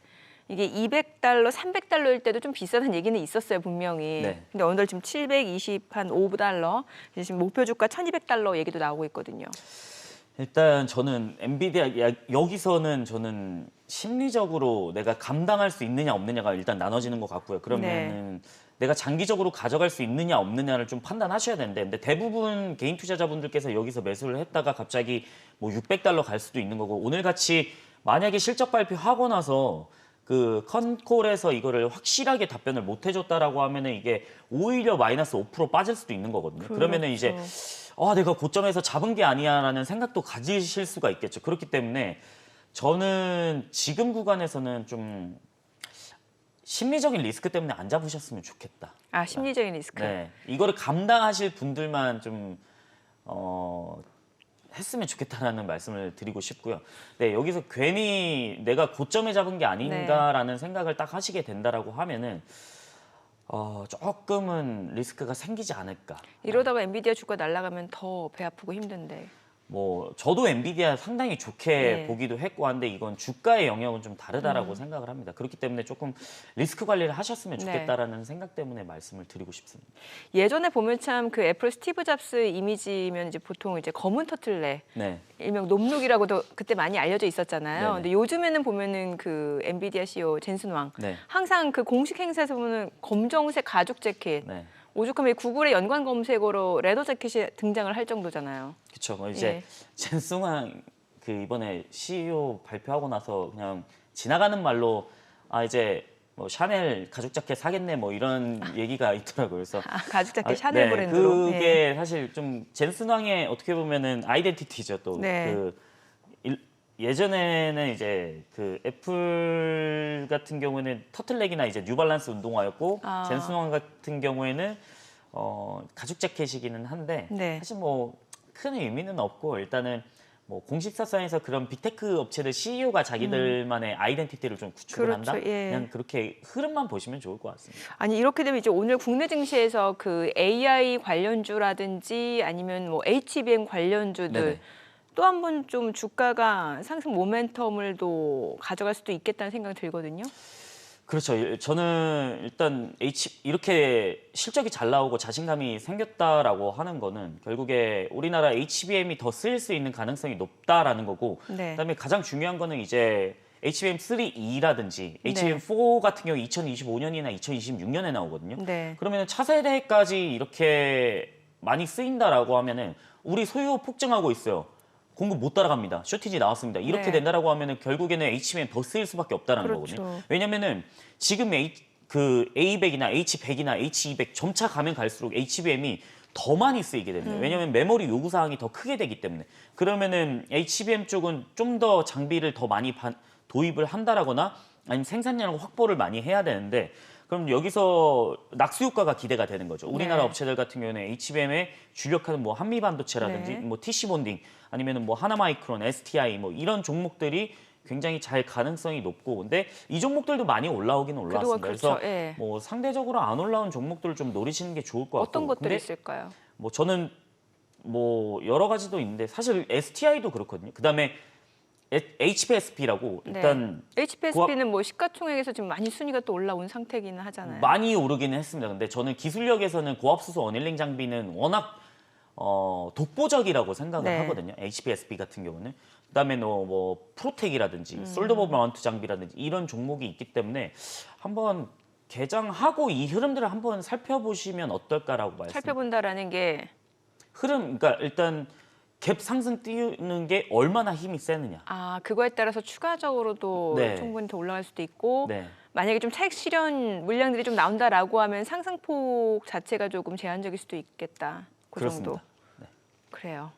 이게 200달러, 300달러일 때도 좀 비싸다는 얘기는 있었어요, 분명히. 네. 근데 오늘 지금 725달러, 이제 지금 목표 주가 1,200달러 얘기도 나오고 있거든요. 일단 저는 엔비디아 여기서는 저는 심리적으로 내가 감당할 수 있느냐 없느냐가 일단 나눠지는 것 같고요. 그러면은 내가 장기적으로 가져갈 수 있느냐 없느냐를 좀 판단하셔야 되는데 근데 대부분 개인 투자자분들께서 여기서 매수를 했다가 갑자기 뭐 600달러 갈 수도 있는 거고 오늘 같이 만약에 실적 발표하고 나서 그 컨콜에서 이거를 확실하게 답변을 못 해줬다라고 하면은 이게 오히려 마이너스 5% 빠질 수도 있는 거거든요. 그러면은 이제 내가 고점에서 잡은 게 아니야라는 생각도 가지실 수가 있겠죠. 그렇기 때문에 저는 지금 구간에서는 좀 심리적인 리스크 때문에 안 잡으셨으면 좋겠다. 아, 심리적인 리스크. 네, 이거를 감당하실 분들만 좀 했으면 좋겠다라는 말씀을 드리고 싶고요. 네, 여기서 괜히 내가 고점에 잡은 게 아닌가라는 생각을 딱 하시게 된다라고 하면은 조금은 리스크가 생기지 않을까. 이러다가 엔비디아 주가 날아가면 더 배 아프고 힘든데. 뭐 저도 엔비디아 상당히 좋게 네. 보기도 했고 한데 이건 주가의 영역은 좀 다르다라고 생각을 합니다. 그렇기 때문에 조금 리스크 관리를 하셨으면 좋겠다라는 생각 때문에 말씀을 드리고 싶습니다. 예전에 보면 참 그 애플 스티브 잡스 이미지면 이제 보통 이제 검은 터틀넥, 네. 일명 놈룩이라고도 그때 많이 알려져 있었잖아요. 네네. 근데 요즘에는 보면은 그 엔비디아 CEO 젠슨 왕 네. 항상 그 공식 행사에서 보면 검정색 가죽 재킷, 네. 오죽하면 구글의 연관 검색어로 레더 재킷이 등장을 할 정도잖아요. 그렇죠. 이제 젠승왕 그 이번에 CEO 발표하고 나서 그냥 지나가는 말로 이제 뭐 샤넬 가죽 자켓 사겠네 뭐 이런 얘기가 있더라고요. 그래서 가죽 재킷 샤넬 브랜드로. 그게 사실 좀 젠슨왕의 어떻게 보면은 아이덴티티죠. 또 네. 예전에는 이제 그 애플 같은 경우에는 터틀넥이나 이제 뉴발란스 운동화였고 젠슨왕 같은 경우에는 가죽 자켓이기는 한데 네. 사실 뭐 큰 의미는 없고 일단은 뭐 공식 사상에서 그런 빅테크 업체들 CEO가 자기들만의 아이덴티티를 좀 구축을 그렇죠. 한다. 예. 그냥 그렇게 흐름만 보시면 좋을 것 같습니다. 아니 이렇게 되면 이제 오늘 국내 증시에서 그 AI 관련주라든지 아니면 뭐 HBM 관련주들 네네. 또 한 번 좀 주가가 상승 모멘텀을 또 가져갈 수도 있겠다는 생각이 들거든요. 그렇죠. 저는 일단 이렇게 실적이 잘 나오고 자신감이 생겼다라고 하는 거는 결국에 우리나라 HBM이 더 쓰일 수 있는 가능성이 높다라는 거고 네. 그다음에 가장 중요한 거는 이제 HBM3E라든지 HBM4 같은 경우 2025년이나 2026년에 나오거든요. 네. 그러면 차세대까지 이렇게 많이 쓰인다라고 하면은 우리 소요 폭증하고 있어요. 공급 못 따라갑니다. 쇼티지 나왔습니다. 이렇게 네. 된다라고 하면은 결국에는 HBM 더 쓰일 수밖에 없다는 그렇죠. 거거든요. 왜냐면은 지금 그 A100이나 H100이나 H200 점차 가면 갈수록 HBM이 더 많이 쓰이게 됩니다. 왜냐하면 메모리 요구 사항이 더 크게 되기 때문에. 그러면은 HBM 쪽은 좀 더 장비를 더 많이 도입을 한다라거나 아니면 생산량을 확보를 많이 해야 되는데 그럼 여기서 낙수 효과가 기대가 되는 거죠. 우리나라 네. 업체들 같은 경우는 HBM에 주력하는 뭐 한미반도체라든지 네. 뭐 TC 본딩 아니면은 뭐 하나마이크론, STI 뭐 이런 종목들이 굉장히 잘 가능성이 높고 근데 이 종목들도 많이 올라오기는 올라왔습니다. 그렇죠. 그래서 예. 뭐 상대적으로 안 올라온 종목들을 좀 노리시는 게 좋을 것 같고 어떤 것들이 근데 있을까요? 뭐 저는 뭐 여러 가지도 있는데 사실 STI도 그렇거든요. 그다음에 HPSP라고 일단 HPSP는 뭐 시가총액에서 지금 많이 순위가 또 올라온 상태기는 하잖아요. 많이 오르기는 했습니다. 근데 저는 기술력에서는 고압수소 어닐링 장비는 워낙 독보적이라고 생각을 네. 하거든요. HPSP 같은 경우는. 그다음에 뭐 프로텍이라든지 솔더버 마운트 장비라든지 이런 종목이 있기 때문에 한번 개장하고 이 흐름들을 한번 살펴보시면 어떨까라고 말씀. 살펴본다라는 게 그러니까 일단 갭 상승 띄우는 게 얼마나 힘이 세느냐. 아, 그거에 따라서 추가적으로도 네. 충분히 더 올라갈 수도 있고 네. 만약에 좀 차익 실현 물량들이 좀 나온다라고 하면 상승폭 자체가 조금 제한적일 수도 있겠다. 그 정도. 그렇습니다. 네. 그래요.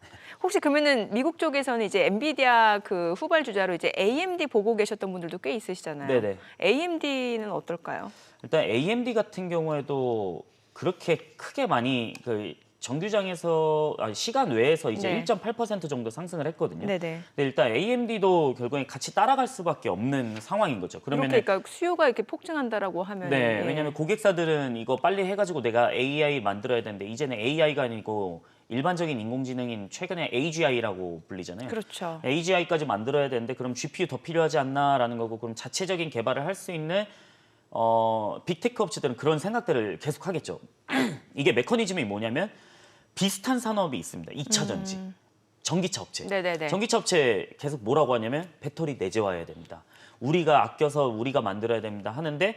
혹시 그러면은 미국 쪽에서는 이제 엔비디아 그 후발 주자로 이제 AMD 보고 계셨던 분들도 꽤 있으시잖아요. 네네. AMD는 어떨까요? 일단 AMD 같은 경우에도 그렇게 크게 많이 그 정규장에서 시간 외에서 이제 네. 1.8% 정도 상승을 했거든요. 네네. 근데 일단 AMD도 결국에 같이 따라갈 수밖에 없는 상황인 거죠. 그러면 그러니까 수요가 이렇게 폭증한다라고 하면 네, 왜냐하면 고객사들은 이거 빨리 해가지고 내가 AI 만들어야 되는데 이제는 AI가 아니고 일반적인 인공지능인 최근에 AGI라고 불리잖아요. 그렇죠. AGI까지 만들어야 되는데 그럼 GPU 더 필요하지 않나라는 거고 그럼 자체적인 개발을 할 수 있는 빅테크 업체들은 그런 생각들을 계속 하겠죠. 이게 메커니즘이 뭐냐면 비슷한 산업이 있습니다. 2차 전지, 전기차 업체. 네네네. 전기차 업체 계속 뭐라고 하냐면 배터리 내재화해야 됩니다. 우리가 아껴서 우리가 만들어야 됩니다 하는데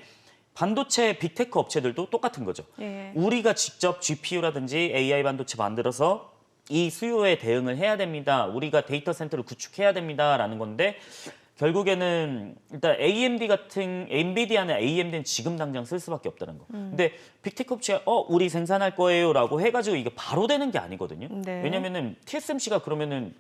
반도체 빅테크 업체들도 똑같은 거죠. 예. 우리가 직접 GPU라든지 AI 반도체 만들어서 이 수요에 대응을 해야 됩니다. 우리가 데이터 센터를 구축해야 됩니다라는 건데 결국에는 일단 AMD 같은 엔비디아는 AMD는 지금 당장 쓸 수밖에 없다는 거. 근데 빅테크 업체가 우리 생산할 거예요라고 해가지고 이게 바로 되는 게 아니거든요. 네. 왜냐면은 TSMC가 그러면은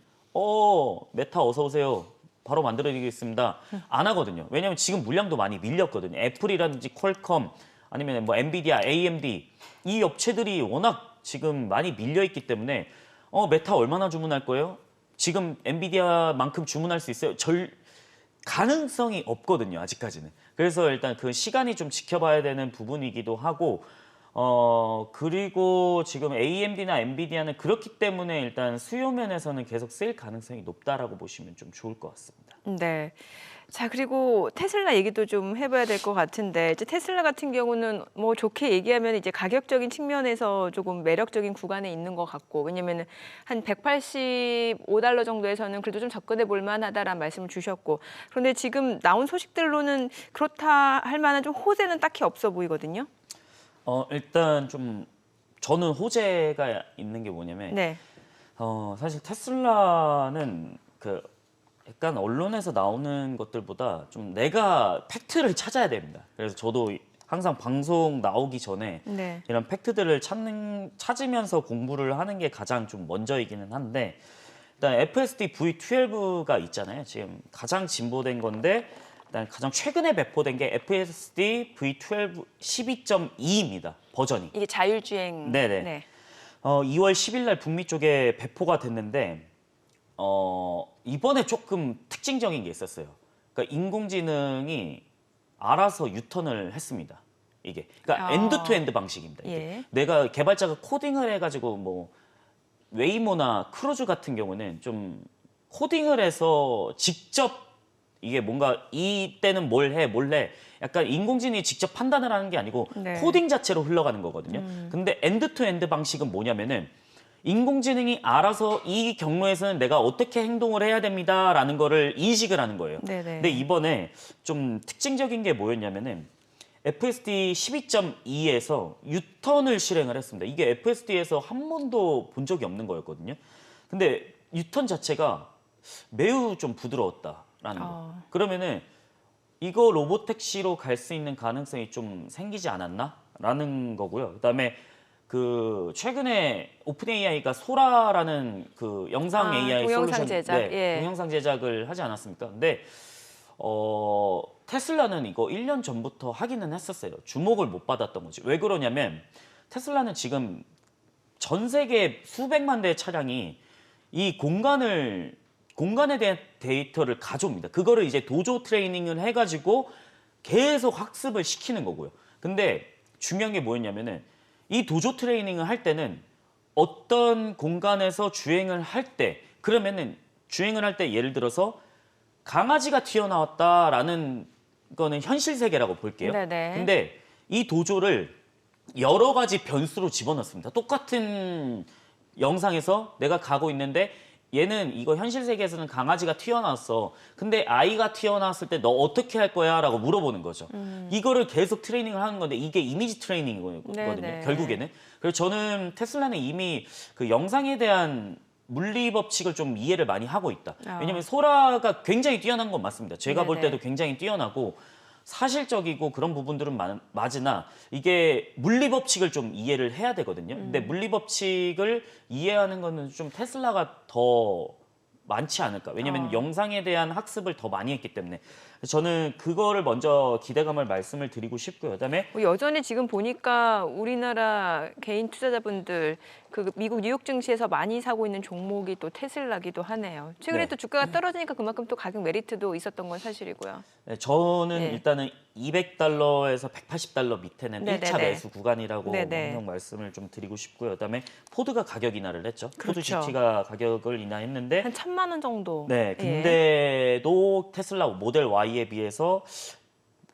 메타 어서 오세요. 바로 만들어드리겠습니다. 안 하거든요. 왜냐면 지금 물량도 많이 밀렸거든요. 애플이라든지 퀄컴 아니면 뭐 엔비디아, AMD 이 업체들이 워낙 지금 많이 밀려 있기 때문에 메타 얼마나 주문할 거예요? 지금 엔비디아만큼 주문할 수 있어요? 가능성이 없거든요, 아직까지는. 그래서 일단 그 시간이 좀 지켜봐야 되는 부분이기도 하고, 그리고 지금 AMD나 엔비디아는 그렇기 때문에 일단 수요 면에서는 계속 쓰일 가능성이 높다라고 보시면 좀 좋을 것 같습니다. 네. 자, 그리고 테슬라 얘기도 좀 해봐야 될 것 같은데, 이제 테슬라 같은 경우는 뭐 좋게 얘기하면 이제 가격적인 측면에서 조금 매력적인 구간에 있는 것 같고, 왜냐면은 한 $185 정도에서는 그래도 좀 접근해 볼 만하다라는 말씀을 주셨고, 그런데 지금 나온 소식들로는 그렇다 할 만한 좀 호재는 딱히 없어 보이거든요. 일단 좀 저는 호재가 있는 게 뭐냐면, 네. 사실 테슬라는 약간 언론에서 나오는 것들보다 좀 내가 팩트를 찾아야 됩니다. 그래서 저도 항상 방송 나오기 전에 네. 이런 팩트들을 찾으면서 공부를 하는 게 가장 좀 먼저이기는 한데 일단 FSD V12가 있잖아요. 지금 가장 진보된 건데 일단 가장 최근에 배포된 게 FSD V12 12.2입니다. 버전이. 이게 자율주행. 네네. 네. 2월 10일 날 북미 쪽에 배포가 됐는데 이번에 조금 특징적인 게 있었어요. 그러니까 인공지능이 알아서 유턴을 했습니다. 이게 그러니까 엔드 투 엔드 방식입니다. 이게. 예. 내가 개발자가 코딩을 해가지고 뭐 웨이모나 크루즈 같은 경우는 좀 코딩을 해서 직접 이게 뭔가 이때는 뭘 해. 약간 인공지능이 직접 판단을 하는 게 아니고 네. 코딩 자체로 흘러가는 거거든요. 근데 엔드 투 엔드 방식은 뭐냐면은 인공지능이 알아서 이 경로에서는 내가 어떻게 행동을 해야 됩니다라는 거를 인식을 하는 거예요. 네네. 근데 이번에 좀 특징적인 게 뭐였냐면은 FSD 12.2에서 유턴을 실행을 했습니다. 이게 FSD에서 한 번도 본 적이 없는 거였거든요. 근데 유턴 자체가 매우 좀 부드러웠다라는 거. 그러면은 이거 로보택시로 갈 수 있는 가능성이 좀 생기지 않았나라는 거고요. 그다음에 최근에 오픈 AI가 소라라는 그 영상 AI 동영상 솔루션, 제작, 예. 동영상 제작을 하지 않았습니까? 근데 테슬라는 이거 1년 전부터 하기는 했었어요. 주목을 못 받았던 거지. 왜 그러냐면 테슬라는 지금 전 세계 수백만 대의 차량이 이 공간에 대한 데이터를 가져옵니다. 그거를 이제 도조 트레이닝을 해가지고 계속 학습을 시키는 거고요. 근데 중요한 게 뭐였냐면은 이 도조 트레이닝을 할 때는 어떤 공간에서 주행을 할 때 그러면은 주행을 할 때 예를 들어서 강아지가 튀어나왔다라는 거는 현실 세계라고 볼게요. 네네. 근데 이 도조를 여러 가지 변수로 집어넣습니다. 똑같은 영상에서 내가 가고 있는데 얘는 이거 현실 세계에서는 강아지가 튀어나왔어. 근데 아이가 튀어나왔을 때 너 어떻게 할 거야? 라고 물어보는 거죠. 이거를 계속 트레이닝을 하는 건데 이게 이미지 트레이닝이거든요. 네네. 결국에는. 그래서 저는 테슬라는 이미 그 영상에 대한 물리 법칙을 좀 이해를 많이 하고 있다. 아. 왜냐하면 소라가 굉장히 뛰어난 건 맞습니다. 제가 볼 네네. 때도 굉장히 뛰어나고 사실적이고 그런 부분들은 맞으나 이게 물리 법칙을 좀 이해를 해야 되거든요. 근데 물리 법칙을 이해하는 거는 좀 테슬라가 더 많지 않을까. 왜냐하면 영상에 대한 학습을 더 많이 했기 때문에 저는 그거를 먼저 기대감을 말씀을 드리고 싶고요. 그다음에 뭐 여전히 지금 보니까 우리나라 개인 투자자분들 그 미국 뉴욕 증시에서 많이 사고 있는 종목이 또 테슬라기도 하네요. 최근에 네. 또 주가가 떨어지니까 그만큼 또 가격 메리트도 있었던 건 사실이고요. 네, 저는 네. 일단은 200달러에서 180달러 밑에는 네네네. 1차 매수 구간이라고 네네. 항상 말씀을 좀 드리고 싶고요. 그다음에 포드가 가격 인하를 했죠. 포드 그렇죠. GT가 가격을 인하했는데 한 1,000만 원 정도. 네, 예. 근데도 테슬라 모델 Y에 비해서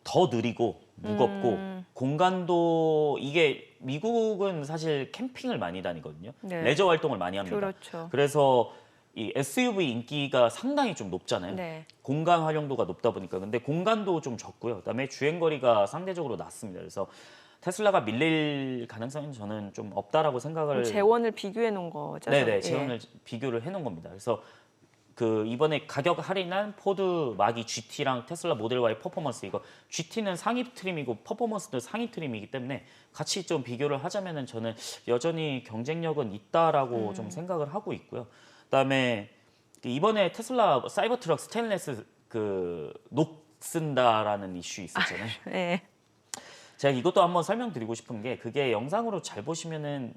더 느리고 무겁고 공간도 이게 미국은 사실 캠핑을 많이 다니거든요. 네. 레저 활동을 많이 합니다. 그렇죠. 그래서 이 SUV 인기가 상당히 좀 높잖아요. 네. 공간 활용도가 높다 보니까 근데 공간도 좀 적고요. 그다음에 주행 거리가 상대적으로 낮습니다. 그래서 테슬라가 밀릴 가능성은 저는 좀 없다라고 생각을 재원을 비교해 놓은 거죠. 네네 예. 재원을 비교를 해놓은 겁니다. 그래서 그 이번에 가격 할인한 포드 마기 GT랑 테슬라 모델 Y 퍼포먼스 이거 GT는 상위 트림이고 퍼포먼스도 상위 트림이기 때문에 같이 좀 비교를 하자면은 저는 여전히 경쟁력은 있다라고 좀 생각을 하고 있고요. 그다음에 이번에 테슬라 사이버 트럭 스테인리스 녹 쓴다라는 이슈 있었잖아요. 예. 제가 이것도 한번 설명드리고 싶은 게 그게 영상으로 잘 보시면은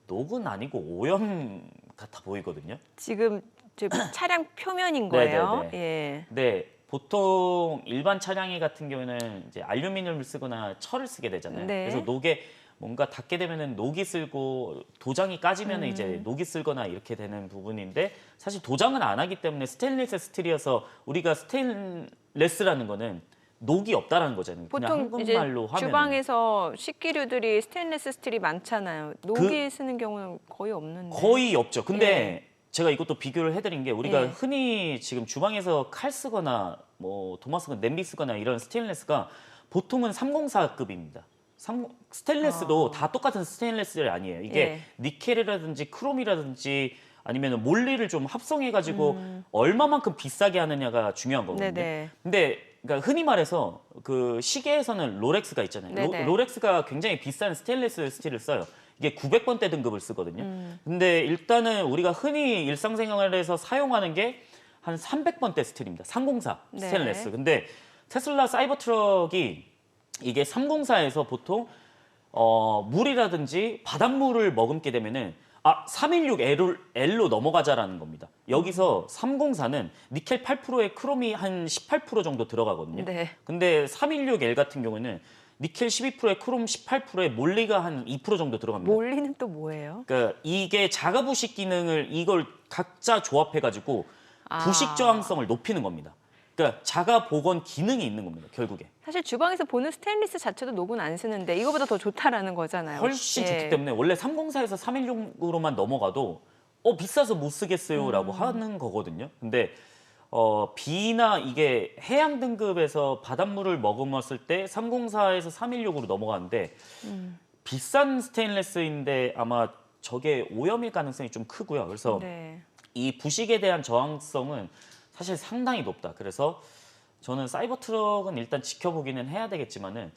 녹은 아니고 오염 같아 보이거든요. 지금 저 차량 표면인 거예요. 네네네. 예. 근데 보통 일반 차량이 같은 경우에는 이제 알루미늄을 쓰거나 철을 쓰게 되잖아요. 네. 그래서 녹에 뭔가 닿게 되면은 녹이 쓸고 도장이 까지면은 이제 녹이 쓸거나 이렇게 되는 부분인데 사실 도장을 안 하기 때문에 스테인리스 스틸이어서 우리가 스테인레스라는 거는 녹이 없다라는 거잖아요. 그냥 보통 이제 한국말로 하면 주방에서 식기류들이 스테인리스 스틸이 많잖아요. 녹이 쓰는 경우는 거의 없는데. 거의 없죠. 근데 예. 제가 이것도 비교를 해드린 게 우리가 예. 흔히 지금 주방에서 칼 쓰거나 뭐 도마스건 냄비 쓰거나 이런 스테인레스가 보통은 304급입니다. 스테인레스도 다 똑같은 스테인레스가 아니에요. 이게 예. 니켈이라든지 크롬이라든지 아니면 몰리를 좀 합성해가지고 얼마만큼 비싸게 하느냐가 중요한 거거든요. 네네. 근데 그러니까 흔히 말해서 그 시계에서는 롤렉스가 있잖아요. 네네. 롤렉스가 굉장히 비싼 스테인리스 스틸을 써요. 이게 900번대 등급을 쓰거든요. 근데 일단은 우리가 흔히 일상생활에서 사용하는 게 한 300번대 스틸입니다. 304 네. 스테인리스. 근데 테슬라 사이버 트럭이 이게 304에서 보통 물이라든지 바닷물을 머금게 되면은 316L로 넘어가자라는 겁니다. 여기서 304는 니켈 8%에 크롬이 한 18% 정도 들어가거든요. 네. 근데 316L 같은 경우는 니켈 12%에 크롬 18%에 몰리가 한 2% 정도 들어갑니다. 몰리는 또 뭐예요? 그러니까 이게 자가 부식 기능을 이걸 각자 조합해가지고 부식 저항성을 높이는 겁니다. 그러니까 자가 복원 기능이 있는 겁니다. 결국에. 사실 주방에서 보는 스테인리스 자체도 녹은 안 쓰는데 이거보다 더 좋다라는 거잖아요. 훨씬 예. 좋기 때문에 원래 304에서 316으로만 넘어가도 비싸서 못 쓰겠어요라고 하는 거거든요. 근데 B나 이게 해양 등급에서 바닷물을 머금었을 때 304에서 316으로 넘어가는데 비싼 스테인레스인데 아마 저게 오염일 가능성이 좀 크고요. 그래서 네. 이 부식에 대한 저항성은 사실 상당히 높다. 그래서 저는 사이버 트럭은 일단 지켜보기는 해야 되겠지만은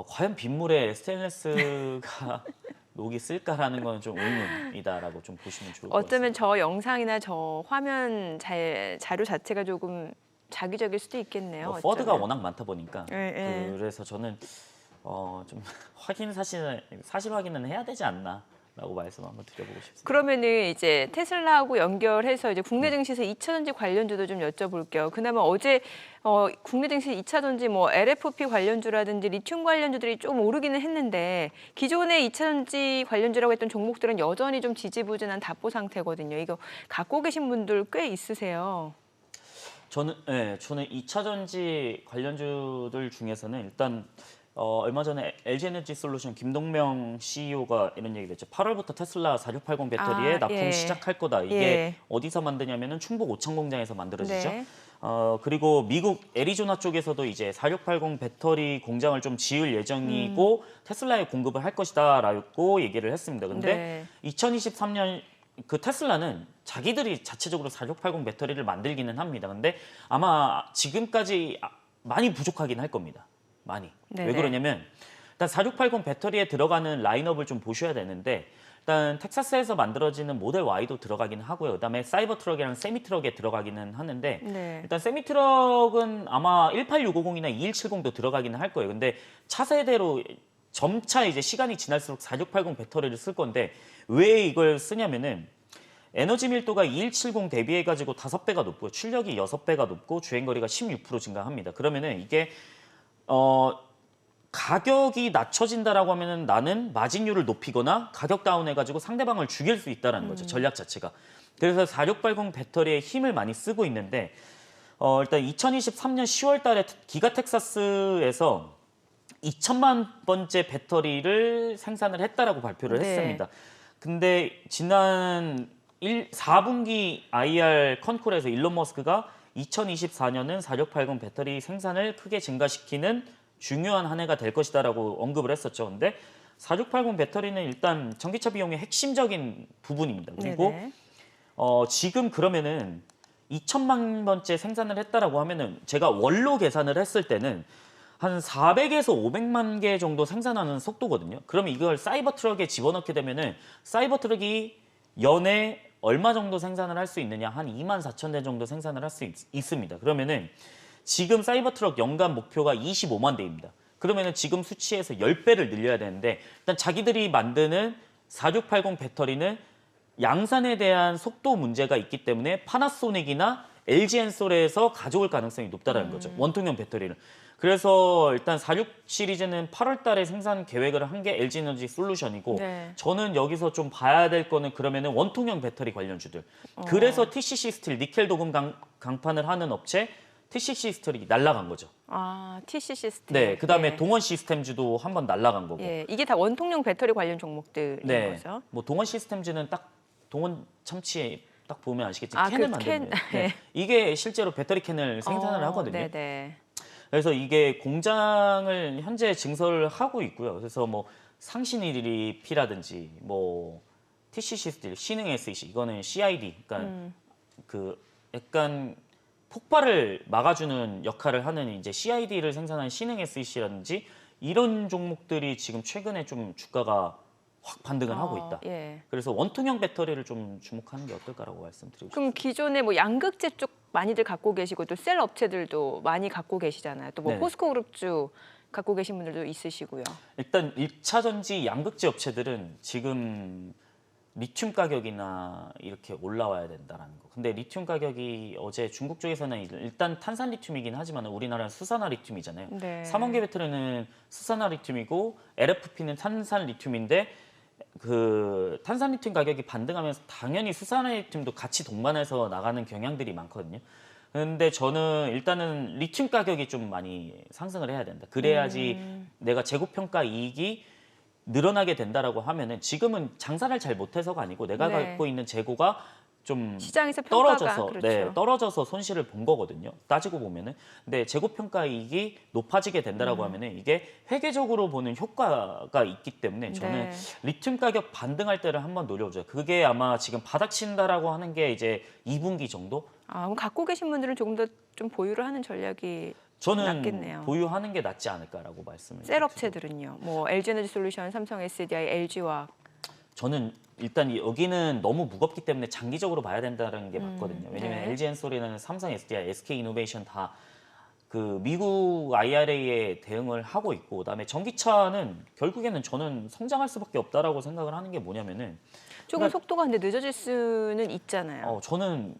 과연 빗물에 스테인리스가 녹이 쓸까라는 건 좀 의문이다라고 좀 보시면 좋을 것 같습니다. 어쩌면 저 영상이나 저 화면 자료 자체가 조금 자기적일 수도 있겠네요. 퍼드가 어쩌면. 워낙 많다 보니까 예. 그래서 저는 좀 사실 확인은 해야 되지 않나라고 말씀 한번 드려보고 싶습니다. 그러면은 이제 테슬라하고 연결해서 이제 국내 증시에서 2차 전지 관련주도 좀 여쭤볼게요. 그나마 어제 국내 증시 2차 전지 뭐 LFP 관련주라든지 리튬 관련주들이 좀 오르기는 했는데 기존의 2차 전지 관련주라고 했던 종목들은 여전히 좀 지지부진한 답보 상태거든요. 이거 갖고 계신 분들 꽤 있으세요. 저는 2차 전지 관련주들 중에서는 일단 얼마 전에 LG에너지 솔루션 김동명 CEO가 이런 얘기를 했죠. 8월부터 테슬라 4680 배터리에 납품 예. 시작할 거다. 이게 예. 어디서 만드냐면은 충북 오창 공장에서 만들어지죠. 네. 그리고 미국 애리조나 쪽에서도 이제 4680 배터리 공장을 좀 지을 예정이고 테슬라에 공급을 할 것이다라고 얘기를 했습니다. 근데 네. 2023년 그 테슬라는 자기들이 자체적으로 4680 배터리를 만들기는 합니다. 근데 아마 지금까지 많이 부족하긴 할 겁니다. 많이. 네네. 왜 그러냐면 일단 4680 배터리에 들어가는 라인업을 좀 보셔야 되는데 일단 텍사스에서 만들어지는 모델 Y도 들어가긴 하고요. 그다음에 사이버 트럭이랑 세미 트럭에 들어가기는 하는데 네. 일단 세미 트럭은 아마 18650이나 2170도 들어가기는 할 거예요. 근데 차세대로 점차 이제 시간이 지날수록 4680 배터리를 쓸 건데 왜 이걸 쓰냐면은 에너지 밀도가 2170 대비해 가지고 5배가 높고요. 출력이 6배가 높고 주행거리가 16% 증가합니다. 그러면은 이게 가격이 낮춰진다라고 하면은 나는 마진율을 높이거나 가격 다운해 가지고 상대방을 죽일 수 있다라는 거죠. 전략 자체가. 그래서 4680 배터리에 힘을 많이 쓰고 있는데 일단 2023년 10월 달에 기가 텍사스에서 2천만 번째 배터리를 생산을 했다라고 발표를 네. 했습니다. 근데 지난 4분기 IR 컨콜에서 일론 머스크가 2024년은 4680 배터리 생산을 크게 증가시키는 중요한 한 해가 될 것이다라고 언급을 했었죠. 근데 4680 배터리는 일단 전기차 비용의 핵심적인 부분입니다. 그리고 네네. 지금 그러면은 2천만 번째 생산을 했다라고 하면은 제가 월로 계산을 했을 때는 한 400에서 500만 개 정도 생산하는 속도거든요. 그러면 이걸 사이버 트럭에 집어넣게 되면은 사이버 트럭이 연에 얼마 정도 생산을 할 수 있느냐? 한 2만 4천 대 정도 생산을 할 수 있습니다. 그러면은 지금 사이버 트럭 연간 목표가 25만 대입니다. 그러면은 지금 수치에서 10배를 늘려야 되는데 일단 자기들이 만드는 4680 배터리는 양산에 대한 속도 문제가 있기 때문에 파나소닉이나 LG 엔솔에서 가져올 가능성이 높다는 거죠. 원통형 배터리를. 그래서 일단 46 시리즈는 8월 달에 생산 계획을 한 게 LG 에너지 솔루션이고 네. 저는 여기서 좀 봐야 될 거는 그러면은 원통형 배터리 관련주들. 그래서 TCC 스틸 니켈 도금 강판을 하는 업체 TCC 스틸이 날아간 거죠. 아, TCC 시스템. 네, 그다음에 예. 동원 시스템즈도 한번 날아간 거고. 예, 이게 다 원통형 배터리 관련 종목들인 네, 거죠. 뭐 동원 시스템즈는 딱 동원 참치에 딱 보면 아시겠지만 아, 캔을 그 캔, 만드는. 네. 이게 실제로 배터리 캔을 생산을 하거든요. 네네. 그래서 이게 공장을 현재 증설을 하고 있고요. 그래서 뭐 상신일이 P라든지 뭐 TCC 스틸, 신흥 SEC 이거는 CID, 그러니까 그 약간 폭발을 막아주는 역할을 하는 이제 CID를 생산한 신흥 SEC라든지 이런 종목들이 지금 최근에 좀 주가가 확 반등을 하고 있다. 예. 그래서 원통형 배터리를 좀 주목하는 게 어떨까라고 말씀드리고 싶습니다. 그럼 기존에 뭐 양극재 쪽 많이들 갖고 계시고 또 셀 업체들도 많이 갖고 계시잖아요. 또 뭐 네네. 포스코 그룹주 갖고 계신 분들도 있으시고요. 일단 1차 전지 양극재 업체들은 지금 리튬 가격이나 이렇게 올라와야 된다라는 거. 근데 리튬 가격이 어제 중국 쪽에서는 일단 탄산 리튬이긴 하지만 우리나라는 수산화 리튬이잖아요. 네. 삼원계 배터리는 수산화 리튬이고 LFP는 탄산 리튬인데 그 탄산 리튬 가격이 반등하면서 당연히 수산화 리튬도 같이 동반해서 나가는 경향들이 많거든요. 근데 저는 일단은 리튬 가격이 좀 많이 상승을 해야 된다. 그래야지 내가 재고평가 이익이 늘어나게 된다라고 하면은 지금은 장사를 잘 못해서가 아니고 내가 네. 갖고 있는 재고가 좀 시장에서 평가가 떨어져서 그렇죠. 떨어져서 손실을 본 거거든요. 따지고 보면은. 근데 재고 평가 이익이 높아지게 된다라고 하면은 이게 회계적으로 보는 효과가 있기 때문에 저는 네. 리튬 가격 반등할 때를 한번 노려보죠. 그게 아마 지금 바닥 친다라고 하는 게 이제 2분기 정도? 아, 그럼 갖고 계신 분들은 조금 더 좀 보유를 하는 전략이 저는 낫겠네요. 보유하는 게 낫지 않을까라고 말씀을 셀 드리고. 업체들은요. 뭐 LG 에너지 솔루션, 삼성 SDI, LG화학. 저는 일단 여기는 너무 무겁기 때문에 장기적으로 봐야 된다는 게 맞거든요. 왜냐면 네. LG 엔솔이나 삼성 SDI, SK 이노베이션 다 그 미국 IRA에 대응을 하고 있고 그다음에 전기차는 결국에는 저는 성장할 수밖에 없다라고 생각을 하는 게 뭐냐면은 조금 그러니까- 속도가 근데 늦어질 수는 있잖아요. 저는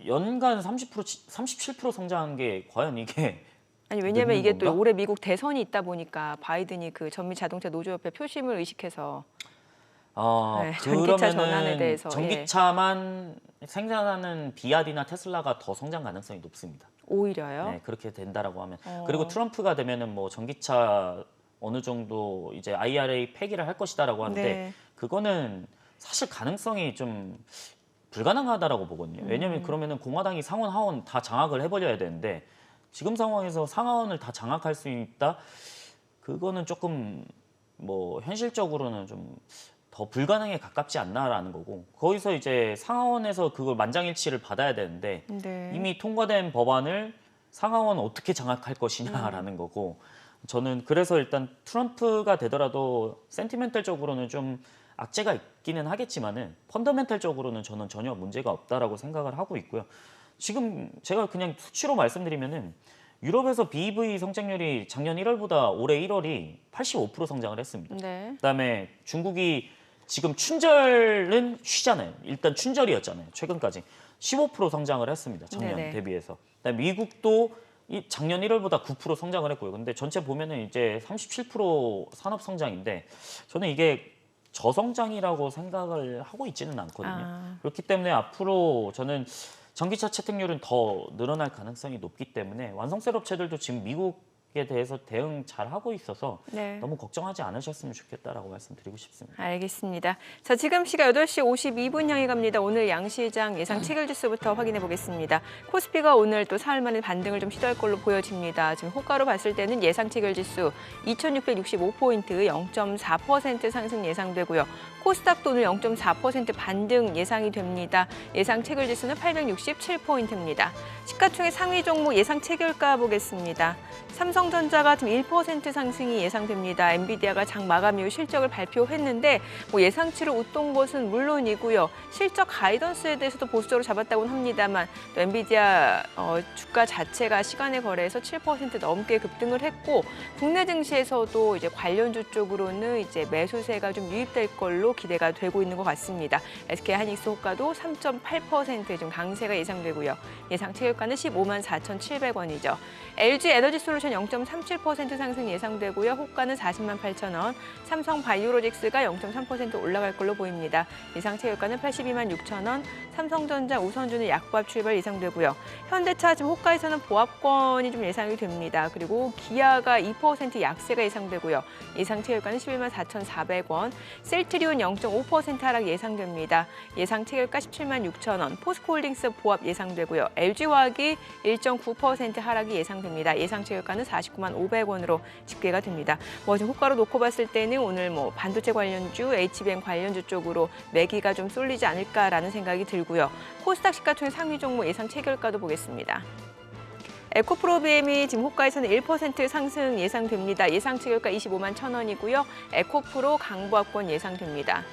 연간 37% 성장한 게 과연 이게 아니 왜냐면 늦는 이게 또 건가? 올해 미국 대선이 있다 보니까 바이든이 그 전미 자동차 노조협회 표심을 의식해서 네, 전기차 전환에 대해서, 전기차만 생산하는 비아디나 테슬라가 더 성장 가능성이 높습니다. 오히려요. 네, 그렇게 된다라고 하면 그리고 트럼프가 되면은 뭐 전기차 어느 정도 이제 IRA 폐기를 할 것이다라고 하는데 네. 그거는 사실 가능성이 좀 불가능하다라고 보거든요. 왜냐하면 그러면은 공화당이 상원 하원 다 장악을 해버려야 되는데 지금 상황에서 상하원을 다 장악할 수 있다. 그거는 조금 뭐 현실적으로는 좀 더 불가능에 가깝지 않나라는 거고 거기서 이제 상하원에서 그걸 만장일치를 받아야 되는데 네. 이미 통과된 법안을 상하원 어떻게 장악할 것이냐라는 거고 저는 그래서 일단 트럼프가 되더라도 센티멘탈적으로는 좀 악재가 있기는 하겠지만은 펀더멘탈적으로는 저는 전혀 문제가 없다라고 생각을 하고 있고요. 지금 제가 그냥 수치로 말씀드리면은 유럽에서 BEV 성장률이 작년 1월보다 올해 1월이 85% 성장을 했습니다. 네. 그다음에 중국이 지금 춘절은 쉬잖아요. 일단 춘절이었잖아요. 최근까지 15% 성장을 했습니다. 작년 네네. 대비해서. 그다음에 미국도 작년 1월보다 9% 성장을 했고요. 근데 전체 보면은 이제 37% 산업 성장인데 저는 이게 저성장이라고 생각을 하고 있지는 않거든요. 그렇기 때문에 앞으로 저는 전기차 채택률은 더 늘어날 가능성이 높기 때문에 완성셀 업체들도 지금 미국에 대해서 대응 잘 하고 있어서 네. 너무 걱정하지 않으셨으면 좋겠다라고 말씀드리고 싶습니다. 알겠습니다. 자, 지금 시각 8시 52분 향해 갑니다. 오늘 양시장 예상 체결 지수부터 확인해 보겠습니다. 코스피가 오늘 또 사흘 만에 반등을 좀 시도할 걸로 보여집니다. 지금 호가로 봤을 때는 예상 체결 지수 2,665포인트 0.4% 상승 예상되고요. 코스닥도 오늘 0.4% 반등 예상이 됩니다. 예상 체결 지수는 867포인트입니다. 시가총액 상위 종목 예상 체결가 보겠습니다. 삼성전자가 지금 1% 상승이 예상됩니다. 엔비디아가 장 마감 이후 실적을 발표했는데 예상치를 웃돈 것은 물론이고요. 실적 가이던스에 대해서도 보수적으로 잡았다고는 합니다만 또 엔비디아 주가 자체가 시간의 거래에서 7% 넘게 급등을 했고 국내 증시에서도 이제 관련주 쪽으로는 이제 매수세가 좀 유입될 걸로 기대가 되고 있는 것 같습니다. SK 하이닉스 호가도 3.8% 좀 강세가 예상되고요. 예상 체결가는 15만 4,700원이죠. LG 에너지솔루션 0.37% 상승 예상되고요. 호가는 40만 8천 원. 삼성 바이오로직스가 0.3% 올라갈 걸로 보입니다. 예상 체결가는 82만 6천 원. 삼성전자 우선주는 약보합 출발 예상되고요. 현대차 지금 호가에서는 보합권이 좀 예상이 됩니다. 그리고 기아가 2% 약세가 예상되고요. 예상 체결가는 11만 4,400원. 셀트리온 0.5% 하락 예상됩니다. 예상 체결가 17만 6천 원. 포스코홀딩스 보합 예상되고요. LG화학이 1.9% 하락이 예상됩니다. 예상 체결가는 49만 500원으로 집계가 됩니다. 지금 호가로 놓고 봤을 때는 오늘 반도체 관련주, HBM 관련주 쪽으로 매기가 좀 쏠리지 않을까라는 생각이 들고요. 코스닥 시가총액 상위 종목 예상 체결가도 보겠습니다. 에코프로비엠이 지금 호가에서는 1% 상승 예상됩니다. 예상 체결가 25만 1천 원이고요. 에코프로 강보합권 예상됩니다.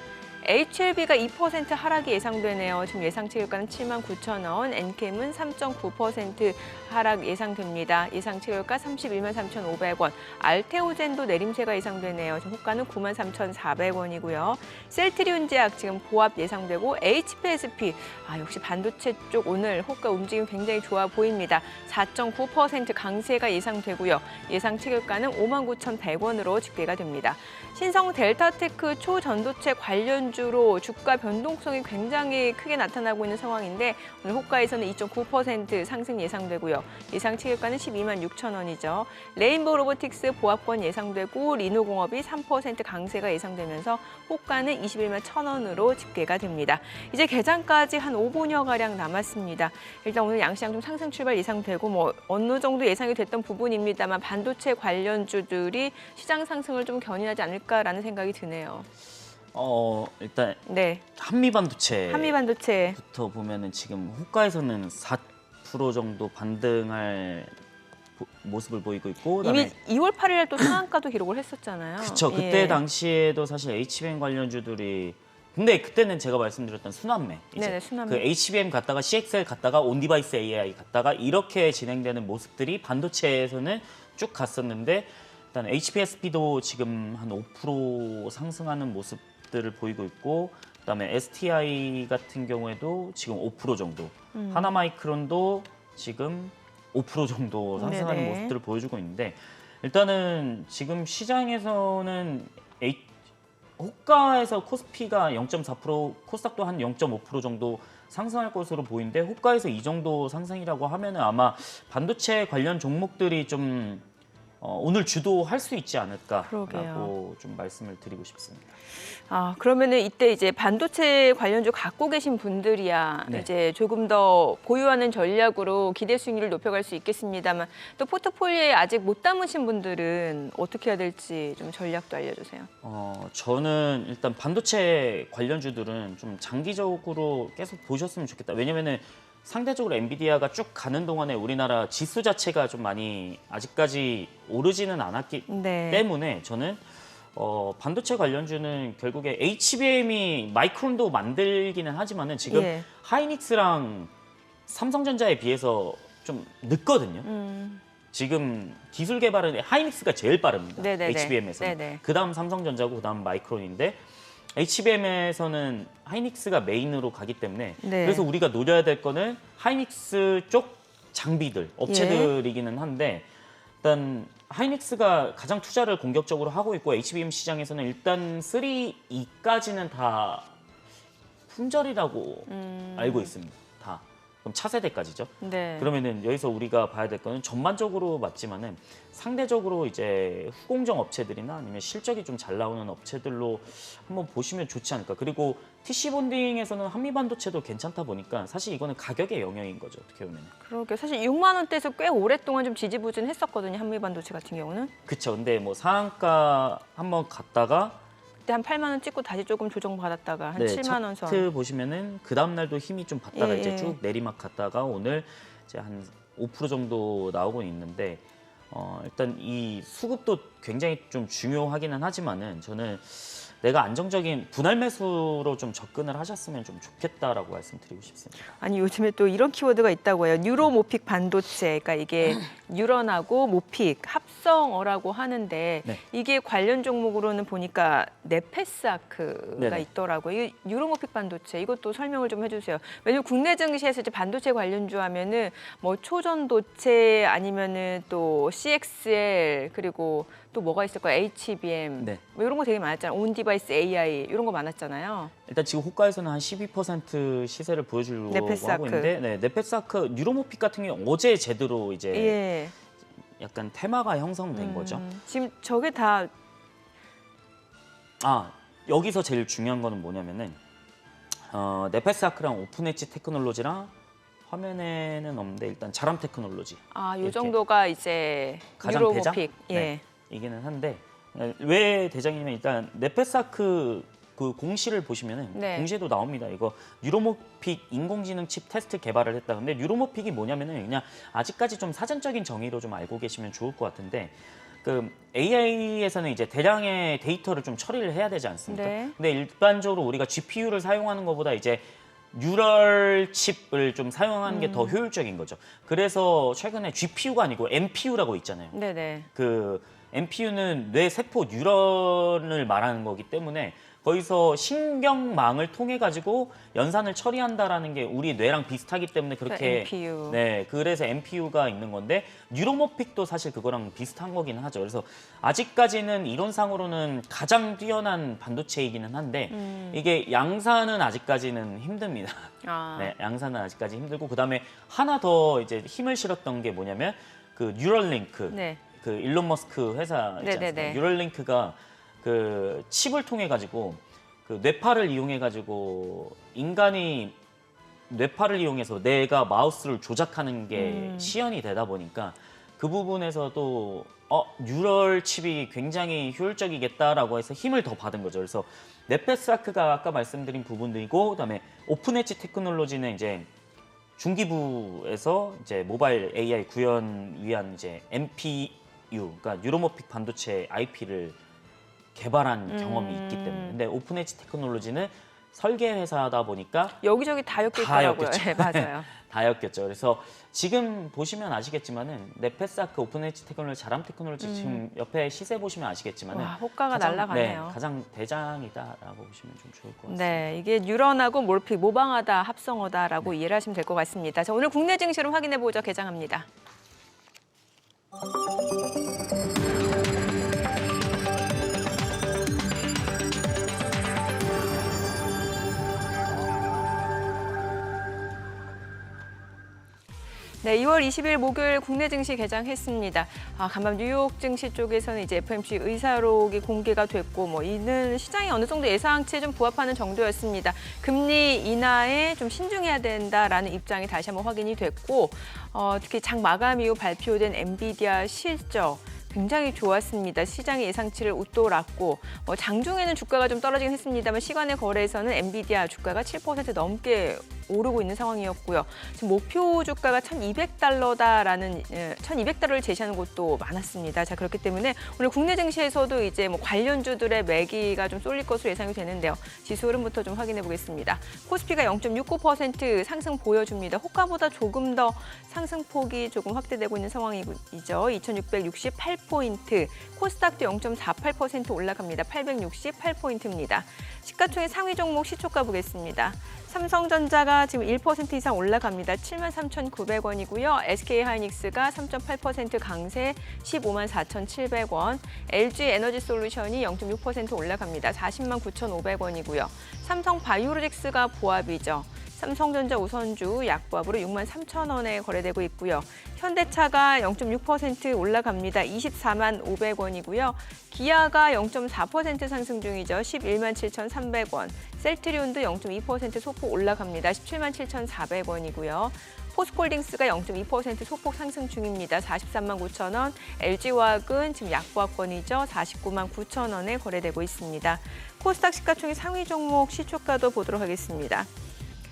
HLB가 2% 하락이 예상되네요. 지금 예상 체결가는 7만 9천 원, 엔캠은 3.9% 하락 예상됩니다. 예상 체결가 31만 3,500원. 알테오젠도 내림세가 예상되네요. 지금 호가는 9만 3,400원이고요. 셀트리온제약 지금 보합 예상되고 HPSP 역시 반도체 쪽 오늘 호가 움직임 굉장히 좋아 보입니다. 4.9% 강세가 예상되고요. 예상 체결가는 5만 9,100원으로 집계가 됩니다. 신성 델타테크 초전도체 관련주로 주가 변동성이 굉장히 크게 나타나고 있는 상황인데 오늘 호가에서는 2.9% 상승 예상되고요. 예상 체결가는 12만 6천 원이죠. 레인보우 로보틱스 보합권 예상되고 리노공업이 3% 강세가 예상되면서 호가는 21만 1천 원으로 집계가 됩니다. 이제 개장까지 한 5분여가량 남았습니다. 일단 오늘 양시장 좀 상승 출발 예상되고 어느 정도 예상이 됐던 부분입니다만 반도체 관련주들이 시장 상승을 좀 견인하지 않을까라는 생각이 드네요. 일단 네, 한미반도체 한미반도체. 부터 보면은 지금 호가에서는 4% 정도 반등할 모습을 보이고 있고 이미 그다음에 2월 8일 날 또 상한가도 기록을 했었잖아요. 그렇죠. 그때 예. 당시에도 사실 HBM 관련주들이 근데 그때는 제가 말씀드렸던 순환매 이제 네네, 순환매. 그 HBM 갔다가 CXL 갔다가 온디바이스 AI 갔다가 이렇게 진행되는 모습들이 반도체에서는 쭉 갔었는데 일단 HPSP도 지금 한 5% 상승하는 모습들을 보이고 있고 그다음에 STI 같은 경우에도 지금 5% 정도 하나마이크론도 지금 5% 정도 상승하는 네네. 모습들을 보여주고 있는데 일단은 지금 시장에서는 호가에서 코스피가 0.4%, 코스닥도 한 0.5% 정도 상승할 것으로 보이는데 호가에서 이 정도 상승이라고 하면은 아마 반도체 관련 종목들이 좀 오늘 주도할 수 있지 않을까라고 그러게요. 좀 말씀을 드리고 싶습니다. 아, 그러면은 이때 이제 반도체 관련주 갖고 계신 분들이야 네. 이제 조금 더 보유하는 전략으로 기대 수익률을 높여갈 수 있겠습니다만 또 포트폴리오에 아직 못 담으신 분들은 어떻게 해야 될지 좀 전략도 알려주세요. 저는 일단 반도체 관련주들은 좀 장기적으로 계속 보셨으면 좋겠다. 왜냐면은 상대적으로 엔비디아가 쭉 가는 동안에 우리나라 지수 자체가 좀 많이 아직까지 오르지는 않았기 네. 때문에 저는 반도체 관련주는 결국에 HBM이 마이크론도 만들기는 하지만은 지금 예. 하이닉스랑 삼성전자에 비해서 좀 늦거든요. 지금 기술 개발은 하이닉스가 제일 빠릅니다. 네네네. HBM에서는. 네네. 그다음 삼성전자고 그다음 마이크론인데 HBM에서는 하이닉스가 메인으로 가기 때문에 네. 그래서 우리가 노려야 될 거는 하이닉스 쪽 장비들, 업체들이기는 한데 일단 하이닉스가 가장 투자를 공격적으로 하고 있고 HBM 시장에서는 일단 3E까지는 다 품절이라고 알고 있습니다. 다. 그럼 차세대까지죠. 네. 그러면은 여기서 우리가 봐야 될 거는 전반적으로 맞지만은 상대적으로 이제 후공정 업체들이나 아니면 실적이 좀 잘 나오는 업체들로 한번 보시면 좋지 않을까. 그리고 TC 본딩에서는 한미반도체도 괜찮다 보니까 사실 이거는 가격의 영역인 거죠. 어떻게 보면. 그러게 사실 6만 원대에서 꽤 오랫동안 좀 지지부진했었거든요. 한미반도체 같은 경우는. 그쵸. 근데 뭐 상한가 한번 갔다가 그때 한 8만 원 찍고 다시 조금 조정받았다가 한 7만 원 선. 차트 보시면은 그 다음 날도 힘이 좀 받다가 예, 이제 예. 쭉 내리막 갔다가 오늘 이제 한 5% 정도 나오고 있는데 일단 이 수급도 굉장히 좀 중요하기는 하지만은 저는 내가 안정적인 분할 매수로 좀 접근을 하셨으면 좀 좋겠다라고 말씀드리고 싶습니다. 아니 요즘에 또 이런 키워드가 있다고 해요. 뉴로모픽 반도체. 그러니까 이게 뉴런하고 모픽 합성어라고 하는데 네. 이게 관련 종목으로는 보니까 네페스아크가 네네. 있더라고요. 이 뉴로모픽 반도체 이것도 설명을 좀 해주세요. 왜냐면 국내 증시에서 이제 반도체 관련주 하면은 뭐 초전도체 아니면은 또 CXL 그리고 또 뭐가 있을까요? HBM 네. 뭐 이런 거 되게 많았잖아요. 온디바이스 AI 이런 거 많았잖아요. 일단 지금 호가에서는 한 12% 시세를 보여주려고 네페스아크. 하고 있는데 네페스아크 뉴로모픽 같은 경우 어제 제대로 이제 예. 약간 테마가 형성된 거죠. 지금 저게 다 여기서 제일 중요한 거는 뭐냐면은 네페스아크랑 오픈 엣지 테크놀로지랑 화면에는 없는데 일단 자람 테크놀로지 요 이렇게. 정도가 이제 가장 뉴로모픽. 대장? 예. 네, 이기는 한데 왜 대장이냐면 일단 네페스아크 그 공시를 보시면은 네. 공시에도 나옵니다. 이거 뉴로모픽 인공지능 칩 테스트 개발을 했다. 근데 뉴로모픽이 뭐냐면은 그냥 아직까지 좀 사전적인 정의로 좀 알고 계시면 좋을 것 같은데 그 AI에서는 이제 대량의 데이터를 좀 처리를 해야 되지 않습니까? 네. 근데 일반적으로 우리가 GPU를 사용하는 것보다 이제 뉴럴 칩을 좀 사용하는 게 더 효율적인 거죠. 그래서 최근에 GPU가 아니고 NPU라고 있잖아요. 네네. 그 NPU는 뇌 세포 뉴런을 말하는 거기 때문에 거기서 신경망을 통해 가지고 연산을 처리한다라는 게 우리 뇌랑 비슷하기 때문에 그렇게 NPU. 네, 그래서 NPU가 있는 건데 뉴로모픽도 사실 그거랑 비슷한 거긴 하죠. 그래서 아직까지는 이론상으로는 가장 뛰어난 반도체이기는 한데 이게 양산은 아직까지는 힘듭니다. 네, 양산은 아직까지 힘들고 그다음에 하나 더 이제 힘을 실었던 게 뭐냐면 그 뉴럴링크. 네. 그 일론 머스크 회사 있지 않습니까? 네네네. 뉴럴링크가 그 칩을 통해 가지고 그 뇌파를 이용해 가지고 인간이 뇌파를 이용해서 내가 마우스를 조작하는 게 시연이 되다 보니까 그 부분에서도 뉴럴 칩이 굉장히 효율적이겠다라고 해서 힘을 더 받은 거죠. 그래서 네페스아크가 아까 말씀드린 부분들이고 그다음에 오픈 엣지 테크놀로지는 이제 중기부에서 이제 모바일 AI 구현 위한 이제 NPU, 그러니까 뉴로모픽 반도체 IP를 개발한 경험이 있기 때문에. 근데 오픈 엣지 테크놀로지는 설계 회사다 보니까 여기저기 다 엮여 다 있더라고요. 엮였죠. 네, 맞아요. 다 엮였죠. 그래서 지금 보시면 아시겠지만은 네페스아크, 오픈 엣지 테크놀로지, 자람 테크놀로지 지금 옆에 시세 보시면 아시겠지만은 와, 호가가 날아가네요. 네, 가장 대장이다라고 보시면 좀 좋을 것 같습니다. 네, 이게 뉴런하고 몰픽, 모방하다, 합성어다라고 이해를 하시면 될 것 같습니다. 자, 오늘 국내 증시로 확인해 보죠. 개장합니다. 네, 2월 20일 목요일 국내 증시 개장했습니다. 간밤 뉴욕 증시 쪽에서는 이제 FOMC 의사록이 공개가 됐고, 이는 시장이 어느 정도 예상치에 좀 부합하는 정도였습니다. 금리 인하에 좀 신중해야 된다라는 입장이 다시 한번 확인이 됐고, 특히 장 마감 이후 발표된 엔비디아 실적. 굉장히 좋았습니다. 시장의 예상치를 웃돌았고 장중에는 주가가 좀 떨어지긴 했습니다만 시간의 거래에서는 엔비디아 주가가 7% 넘게 오르고 있는 상황이었고요. 지금 목표 주가가 1,200달러다라는 1,200달러를 제시하는 곳도 많았습니다. 자, 그렇기 때문에 오늘 국내 증시에서도 이제 관련주들의 매기가 좀 쏠릴 것으로 예상이 되는데요. 지수 흐름부터 좀 확인해 보겠습니다. 코스피가 0.69% 상승 보여줍니다. 호가보다 조금 더 상승폭이 조금 확대되고 있는 상황이죠. 2,668포인트. 코스닥도 0.48% 올라갑니다. 868포인트입니다. 시가총액 상위 종목 시초가 보겠습니다. 삼성전자가 지금 1% 이상 올라갑니다. 73,900원이고요. SK하이닉스가 3.8% 강세 154,700원. LG에너지솔루션이 0.6% 올라갑니다. 409,500원이고요. 삼성바이오로직스가 보합이죠. 삼성전자 우선주 약보합으로 63,000원에 거래되고 있고요. 현대차가 0.6% 올라갑니다. 245,500원이고요. 기아가 0.4% 상승 중이죠. 117,300원. 셀트리온도 0.2% 소폭 올라갑니다. 177,400원이고요. 포스코홀딩스가 0.2% 소폭 상승 중입니다. 439,000원. LG화학은 지금 약보합권이죠. 499,900원에 거래되고 있습니다. 코스닥 시가총액 상위 종목 시초가도 보도록 하겠습니다.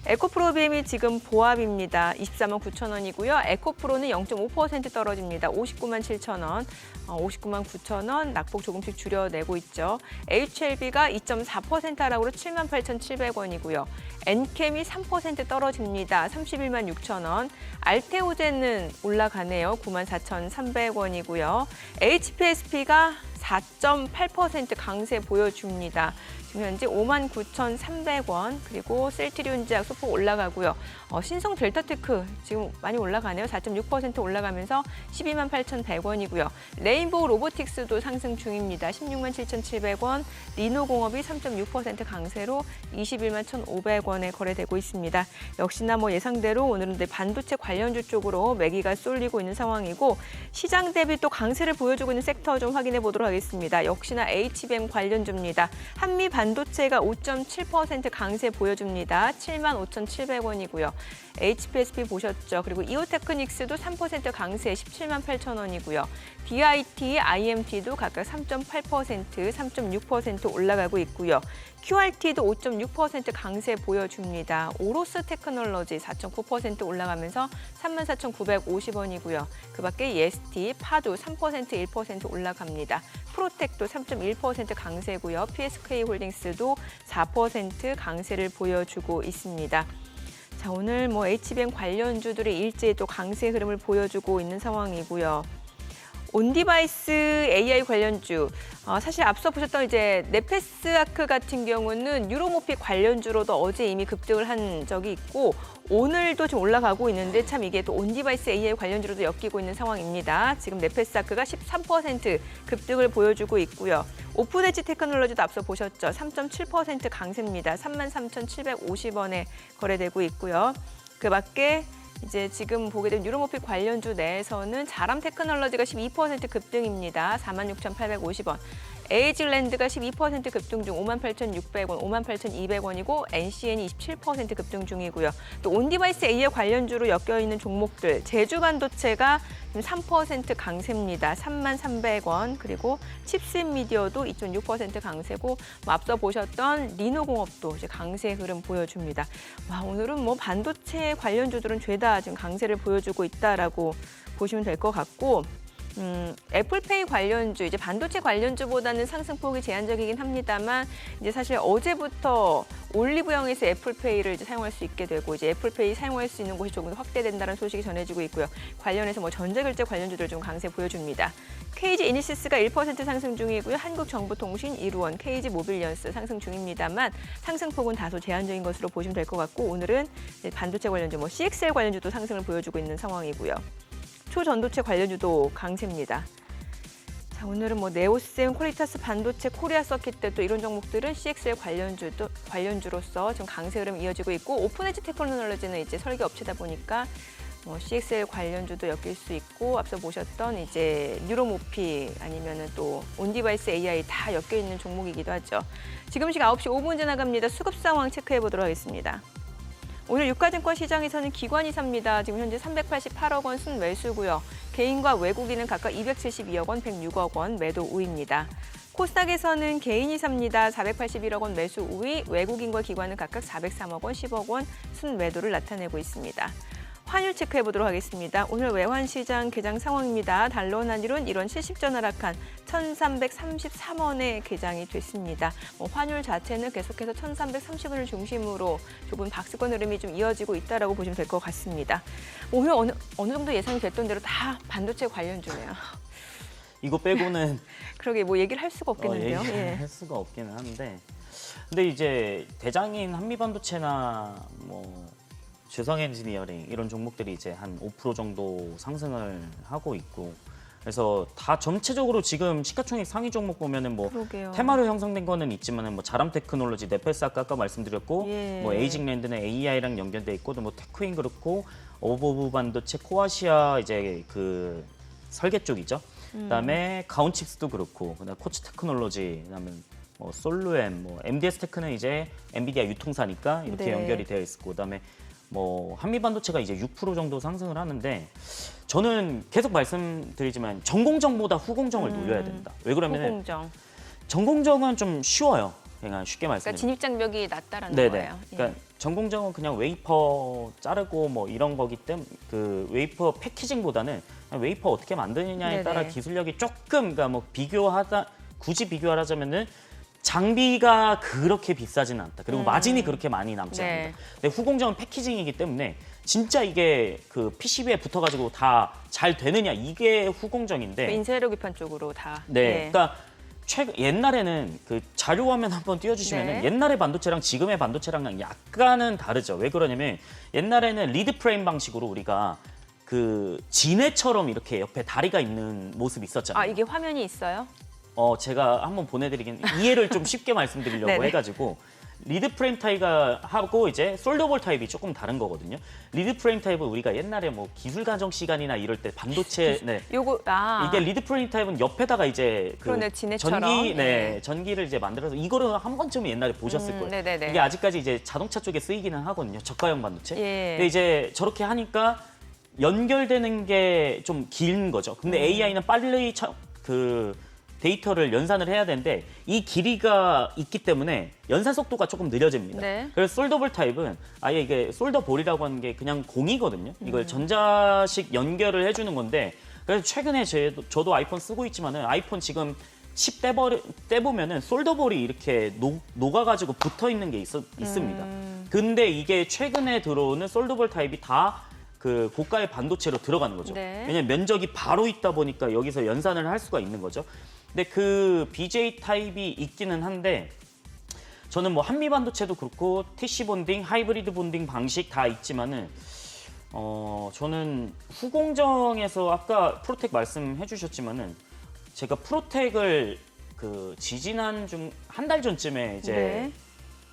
에코프로비엠이 지금 보합입니다. 249,000원이고요. 에코프로는 0.5% 떨어집니다. 597,000원, 599,000원 낙폭 조금씩 줄여내고 있죠. HLB가 2.4% 하락으로 78,700원이고요. 엔캠이 3% 떨어집니다. 316,000원. 알테오젠은 올라가네요. 94,300원이고요. HPSP가 4.8% 강세 보여줍니다. 지금 현재 59,300원, 그리고 셀트리온제약 소폭 올라가고요. 신성 델타테크 지금 많이 올라가네요. 4.6% 올라가면서 128,100원이고요. 레인보우 로보틱스도 상승 중입니다. 167,700원, 리노공업이 3.6% 강세로 211,500원에 거래되고 있습니다. 역시나 예상대로 오늘은 반도체 관련주 쪽으로 매기가 쏠리고 있는 상황이고 시장 대비 또 강세를 보여주고 있는 섹터 좀 확인해 보도록 하겠습니다. 역시나 HBM 관련주입니다. 한미 반도체가 5.7% 강세 보여줍니다. 75,700원이고요. HPSP 보셨죠? 그리고 이오테크닉스도 3% 강세 178,000원이고요. DIT, IMT도 각각 3.8%, 3.6% 올라가고 있고요. QRT도 5.6% 강세 보여줍니다. 오로스 테크놀로지 4.9% 올라가면서 34,950원이고요. 그 밖에 EST, 파도 3%, 1% 올라갑니다. 프로텍도 3.1% 강세고요. PSK 홀딩스도 4% 강세를 보여주고 있습니다. 자, 오늘 HBM 관련주들이 일제히 또 강세 흐름을 보여주고 있는 상황이고요. 온디바이스 AI 관련주, 사실 앞서 보셨던 이제 네페스아크 같은 경우는 유로모피 관련주로도 어제 이미 급등을 한 적이 있고 오늘도 좀 올라가고 있는데 참 이게 또 온디바이스 AI 관련주로도 엮이고 있는 상황입니다. 지금 네페스아크가 13% 급등을 보여주고 있고요. 오픈엣지 테크놀로지도 앞서 보셨죠. 3.7% 강세입니다. 33,750원에 거래되고 있고요. 그 밖에 이제 지금 보게 된 유로모피 관련주 내에서는 자람 테크놀로지가 12% 급등입니다. 46,850원. 에이즐랜드가 12% 급등 중 58,600원, 58,200원이고 NCN이 27% 급등 중이고요. 또 온디바이스 AI 관련주로 엮여있는 종목들, 제주반도체가 3% 강세입니다. 33,300원. 그리고 칩스미디어도 2.6% 강세고 앞서 보셨던 리노공업도 이제 강세 흐름 보여줍니다. 와, 오늘은 반도체 관련주들은 죄다 지금 강세를 보여주고 있다라고 보시면 될 것 같고 애플페이 관련주, 이제 반도체 관련주보다는 상승폭이 제한적이긴 합니다만 이제 사실 어제부터 올리브영에서 애플페이를 이제 사용할 수 있게 되고 이제 애플페이 사용할 수 있는 곳이 조금 더 확대된다는 소식이 전해지고 있고요. 관련해서 전자결제 관련주들 좀 강세 보여줍니다. KG 이니시스가 1% 상승 중이고요. 한국정보통신, 이루원, KG 모빌리언스 상승 중입니다만 상승폭은 다소 제한적인 것으로 보시면 될 것 같고 오늘은 반도체 관련주, CXL 관련주도 상승을 보여주고 있는 상황이고요. 초전도체 관련주도 강세입니다. 자, 오늘은 네오셈, 퀄리타스 반도체, 코리아 서킷 또 이런 종목들은 CXL 관련주로서 지금 강세 흐름 이어지고 있고 오픈엣지 테크놀로지는 이제 설계 업체다 보니까 뭐 CXL 관련주도 엮일 수 있고 앞서 보셨던 이제 뉴로모피 아니면은 또 온디바이스 AI 다 엮여 있는 종목이기도 하죠. 지금 시각 9시 5분 지나갑니다. 수급 상황 체크해 보도록 하겠습니다. 오늘 유가증권 시장에서는 기관이 삽니다. 지금 현재 388억 원 순매수고요. 개인과 외국인은 각각 272억 원, 106억 원 매도 우위입니다. 코스닥에서는 개인이 삽니다. 481억 원 매수 우위, 외국인과 기관은 각각 403억 원, 10억 원 순매도를 나타내고 있습니다. 환율 체크해 보도록 하겠습니다. 오늘 외환시장 개장 상황입니다. 달러 환율은 1원 70전 하락한 1,333원에 개장이 됐습니다. 환율 자체는 계속해서 1,330원을 중심으로 좁은 박스권 흐름이 좀 이어지고 있다라고 보시면 될 것 같습니다. 오늘 어느 정도 예상이 됐던 대로 다 반도체 관련주네요. 이거 빼고는 그러게 뭐 얘기를 할 수가 없겠는데요. 얘기를 예. 할 수가 없기는 한데, 근데 이제 대장인 한미반도체나 뭐 주성엔지니어링 이런 종목들이 이제 한 5% 정도 상승을 하고 있고, 그래서 다 전체적으로 지금 시가총액 상위 종목 보면은 뭐 그러게요. 테마로 형성된 거는 있지만은 뭐 자람 테크놀로지, 네페스 아까 말씀드렸고, 예. 뭐 에이징랜드는 AI랑 연결돼 있고, 또 뭐 테크인 그렇고, 오버브 반도체, 코아시아 이제 그 설계 쪽이죠. 그다음에 가온칩스도 그렇고, 그다음 코츠 테크놀로지, 그다음에 뭐 솔루엠, 뭐 MDS 테크는 이제 엔비디아 유통사니까 이렇게 네. 연결이 되어 있고, 그다음에 뭐 한미반도체가 이제 6% 정도 상승을 하는데, 저는 계속 말씀드리지만 전공정보다 후공정을 노려야 됩니다. 왜 그러면 후공정. 전공정은 좀 쉬워요. 그냥 쉽게 그러니까 말씀드리면. 진입장벽이 낮다라는 네네. 거예요. 예. 그러니까 전공정은 그냥 웨이퍼 자르고 뭐 이런 거기 때문에 그 웨이퍼 패키징보다는 그냥 웨이퍼 어떻게 만드느냐에 네네. 따라 기술력이 조금, 그러니까 뭐 굳이 비교하자면은 장비가 그렇게 비싸지는 않다. 그리고 마진이 그렇게 많이 남지 네. 않는다. 근데 후공정은 패키징이기 때문에 진짜 이게 그 PCB에 붙어가지고 다 잘 되느냐, 이게 후공정인데. 그 인쇄료 기판 쪽으로 다. 네. 예. 그러니까 옛날에는 그 자료 화면 한번 띄워주시면은 네. 옛날의 반도체랑 지금의 반도체랑 약간은 다르죠. 왜 그러냐면 옛날에는 리드 프레임 방식으로 우리가 그 지네처럼 이렇게 옆에 다리가 있는 모습이 있었잖아요. 아, 이게 화면이 있어요? 제가 한번 보내드리긴 이해를 좀 쉽게 말씀드리려고 네네. 해가지고, 리드 프레임 타입가 하고 이제 솔더볼 타입이 조금 다른 거거든요. 리드 프레임 타입은 우리가 옛날에 뭐 기술 가정 시간이나 이럴 때 반도체 요거 이게 리드 프레임 타입은 옆에다가 이제 그 그러네, 지네처럼. 전기를 이제 만들어서, 이거를 한 번쯤은 옛날에 보셨을 거예요. 네네네. 이게 아직까지 이제 자동차 쪽에 쓰이기는 하거든요. 저가형 반도체. 예. 근데 이제 저렇게 하니까 연결되는 게 좀 긴 거죠. 근데 AI는 빨리 그 데이터를 연산을 해야 되는데 이 길이가 있기 때문에 연산 속도가 조금 느려집니다. 네. 그래서 솔더볼 타입은 아예 이게 솔더볼이라고 하는 게 그냥 공이거든요. 이걸 전자식 연결을 해주는 건데, 그래서 최근에 저도 아이폰 쓰고 있지만은 아이폰 지금 칩 떼보면은 솔더볼이 이렇게 녹아가지고 붙어 있는 게 있습니다. 근데 이게 최근에 들어오는 솔더볼 타입이 다 그 고가의 반도체로 들어가는 거죠. 네. 왜냐면 면적이 바로 있다 보니까 여기서 연산을 할 수가 있는 거죠. 근데 그 BJ 타입이 있기는 한데, 저는 뭐 한미 반도체도 그렇고 TC 본딩, 하이브리드 본딩 방식 다 있지만은 저는 후공정에서 아까 프로텍 말씀해 주셨지만은 제가 프로텍을 그 지지난 중 한 달 전쯤에 이제 네.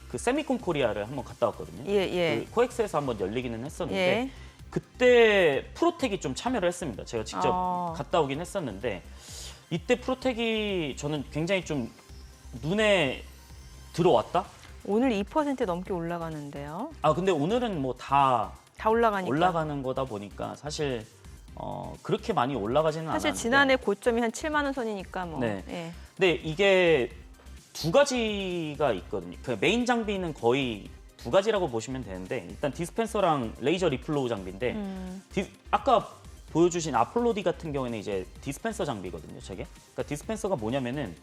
그 세미콘 코리아를 한번 갔다 왔거든요. 예, 예. 그 코엑스에서 한번 열리기는 했었는데 예. 그때 프로텍이 좀 참여를 했습니다. 제가 직접 아. 갔다 오긴 했었는데, 이때 프로텍이 저는 굉장히 좀 눈에 들어왔다? 오늘 2% 넘게 올라가는데요. 근데 오늘은 뭐 다 다 올라가니까. 올라가는 거다 보니까 사실 그렇게 많이 올라가지는 사실 않았는데, 지난해 고점이 한 7만 원 선이니까 뭐. 네. 예. 근데 이게 두 가지가 있거든요. 그 메인 장비는 거의 두 가지라고 보시면 되는데, 일단 디스펜서랑 레이저 리플로우 장비인데, 아까 보여주신 아폴로디 같은 경우에는 이제 디스펜서 장비거든요, 저게. 그러니까 디스펜서가 뭐냐면은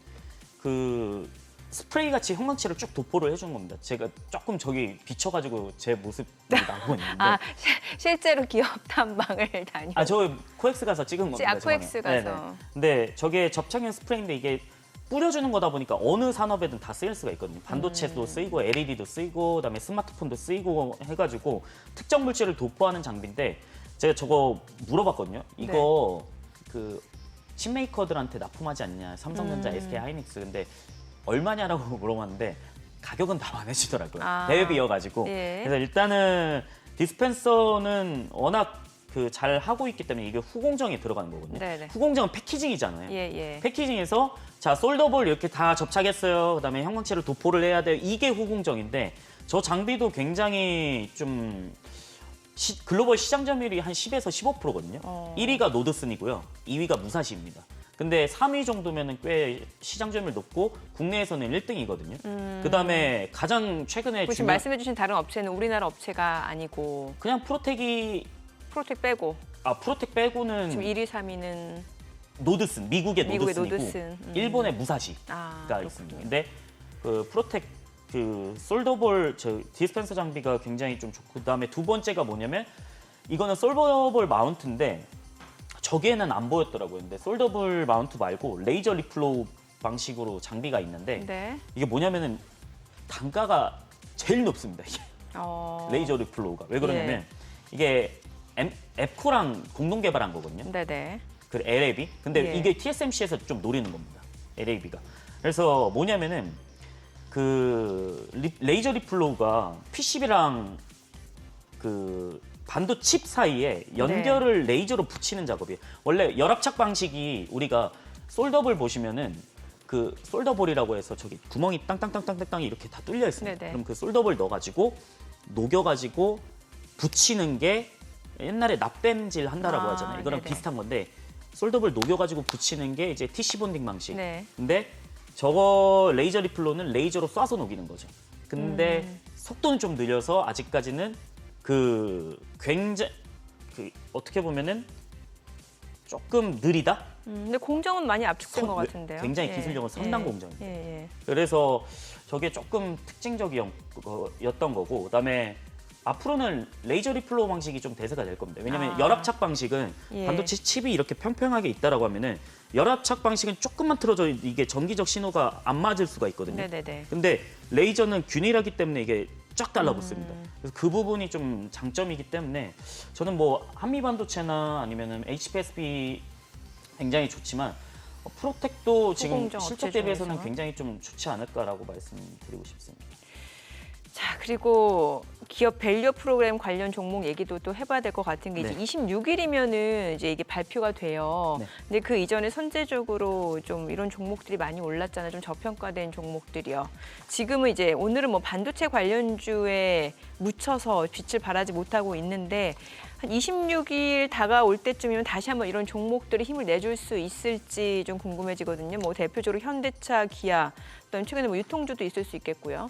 그 스프레이 같이 형광칠을 쭉 도포를 해준 겁니다. 제가 조금 저기 비춰가지고 제 모습이 나오고 있는데. 실제로 기업 탐방을 다녀. 저 코엑스 가서 찍은 겁니다. 코엑스 저는. 가서. 네네. 근데 저게 접착형 스프레이인데 이게 뿌려주는 거다 보니까 어느 산업에든 다 쓰일 수가 있거든요. 반도체도 쓰이고 LED도 쓰이고 그다음에 스마트폰도 쓰이고 해가지고 특정 물질을 도포하는 장비인데, 제가 저거 물어봤거든요. 이거 그 칩메이커들한테 납품하지 않냐, 삼성전자, SK 하이닉스. 근데 얼마냐라고 물어봤는데 가격은 다 안 해주더라고요. 대회비여가지고. 예. 그래서 일단은 디스펜서는 워낙 그 잘 하고 있기 때문에 이게 후공정에 들어가는 거거든요. 네네. 후공정은 패키징이잖아요. 예, 예. 패키징에서 자 솔더볼 이렇게 다 접착했어요. 그다음에 형광체를 도포를 해야 돼요. 이게 후공정인데 저 장비도 굉장히 좀 글로벌 시장 점유율이 한 10에서 15%거든요. 1위가 노드슨이고요. 2위가 무사시입니다. 근데 3위 정도면은 꽤 시장 점유율 높고 국내에서는 1등이거든요. 그다음에 가장 최근에 지금 말씀해주신 다른 업체는 우리나라 업체가 아니고 그냥 프로텍이 프로텍 빼고 프로텍 빼고는 지금 1위, 3위는 노드슨, 미국의 노드슨이고 노드슨. 일본의 무사시가 그렇군요. 있습니다. 근데 그 프로텍 그 솔더볼 저 디스펜서 장비가 굉장히 좀 좋고 그다음에 두 번째가 뭐냐면 이거는 솔더볼 마운트인데 저기에는 안 보였더라고요. 근데 솔더볼 마운트 말고 레이저 리플로우 방식으로 장비가 있는데 네. 이게 뭐냐면은 단가가 제일 높습니다. 이게. 레이저 리플로우가 왜 그러냐면 이게 앱코랑 공동 개발한 거거든요. 네네. 그 LAB. 근데 예. 이게 TSMC에서 좀 노리는 겁니다. LAB가. 그래서 뭐냐면은 그 레이저 리플로우가 PCB랑 그 반도 칩 사이에 연결을 레이저로 붙이는 작업이에요. 원래 열압착 방식이 우리가 솔더볼 보시면은 그 솔더볼이라고 해서 저기 구멍이 땅땅땅땅땅 이렇게 다 뚫려 있습니다. 네네. 그럼 그 솔더볼 넣어가지고 녹여가지고 붙이는 게 옛날에 납땜질 한다라고 하잖아요. 이거랑 네네. 비슷한 건데 솔더볼 녹여가지고 붙이는 게 이제 TC 본딩 방식. 네. 근데 저거 레이저 리플로는 레이저로 쏴서 녹이는 거죠. 근데 속도는 좀 느려서 아직까지는 그 굉장히 그 어떻게 보면은 조금 느리다. 근데 공정은 많이 압축된 것 같은데요. 굉장히 기술력은 상당 공정입니다. 예. 그래서 저게 조금 특징적이었던 거고 그다음에 앞으로는 레이저 리플로우 방식이 좀 대세가 될 겁니다. 왜냐하면 열압착 방식은 예. 반도체 칩이 이렇게 평평하게 있다라고 하면은 열압착 방식은 조금만 틀어져 이게 전기적 신호가 안 맞을 수가 있거든요. 네네네. 근데 레이저는 균일하기 때문에 이게 쫙 달라붙습니다. 그래서 그 부분이 좀 장점이기 때문에 저는 뭐 한미 반도체나 아니면은 HPSP 굉장히 좋지만 프로텍도 지금 후공정 실적 업체 대비해서는 중에서. 굉장히 좀 좋지 않을까라고 말씀드리고 싶습니다. 자, 그리고 기업 밸류 프로그램 관련 종목 얘기도 또 해봐야 될 것 같은 게 네. 이제 26일이면은 이제 이게 발표가 돼요. 네. 근데 그 이전에 선제적으로 좀 이런 종목들이 많이 올랐잖아요. 좀 저평가된 종목들이요. 지금은 이제 오늘은 뭐 반도체 관련주에 묻혀서 빛을 발하지 못하고 있는데 한 26일 다가올 때쯤이면 다시 한번 이런 종목들이 힘을 내줄 수 있을지 좀 궁금해지거든요. 뭐 대표적으로 현대차, 기아, 그다음 최근에 뭐 유통주도 있을 수 있겠고요.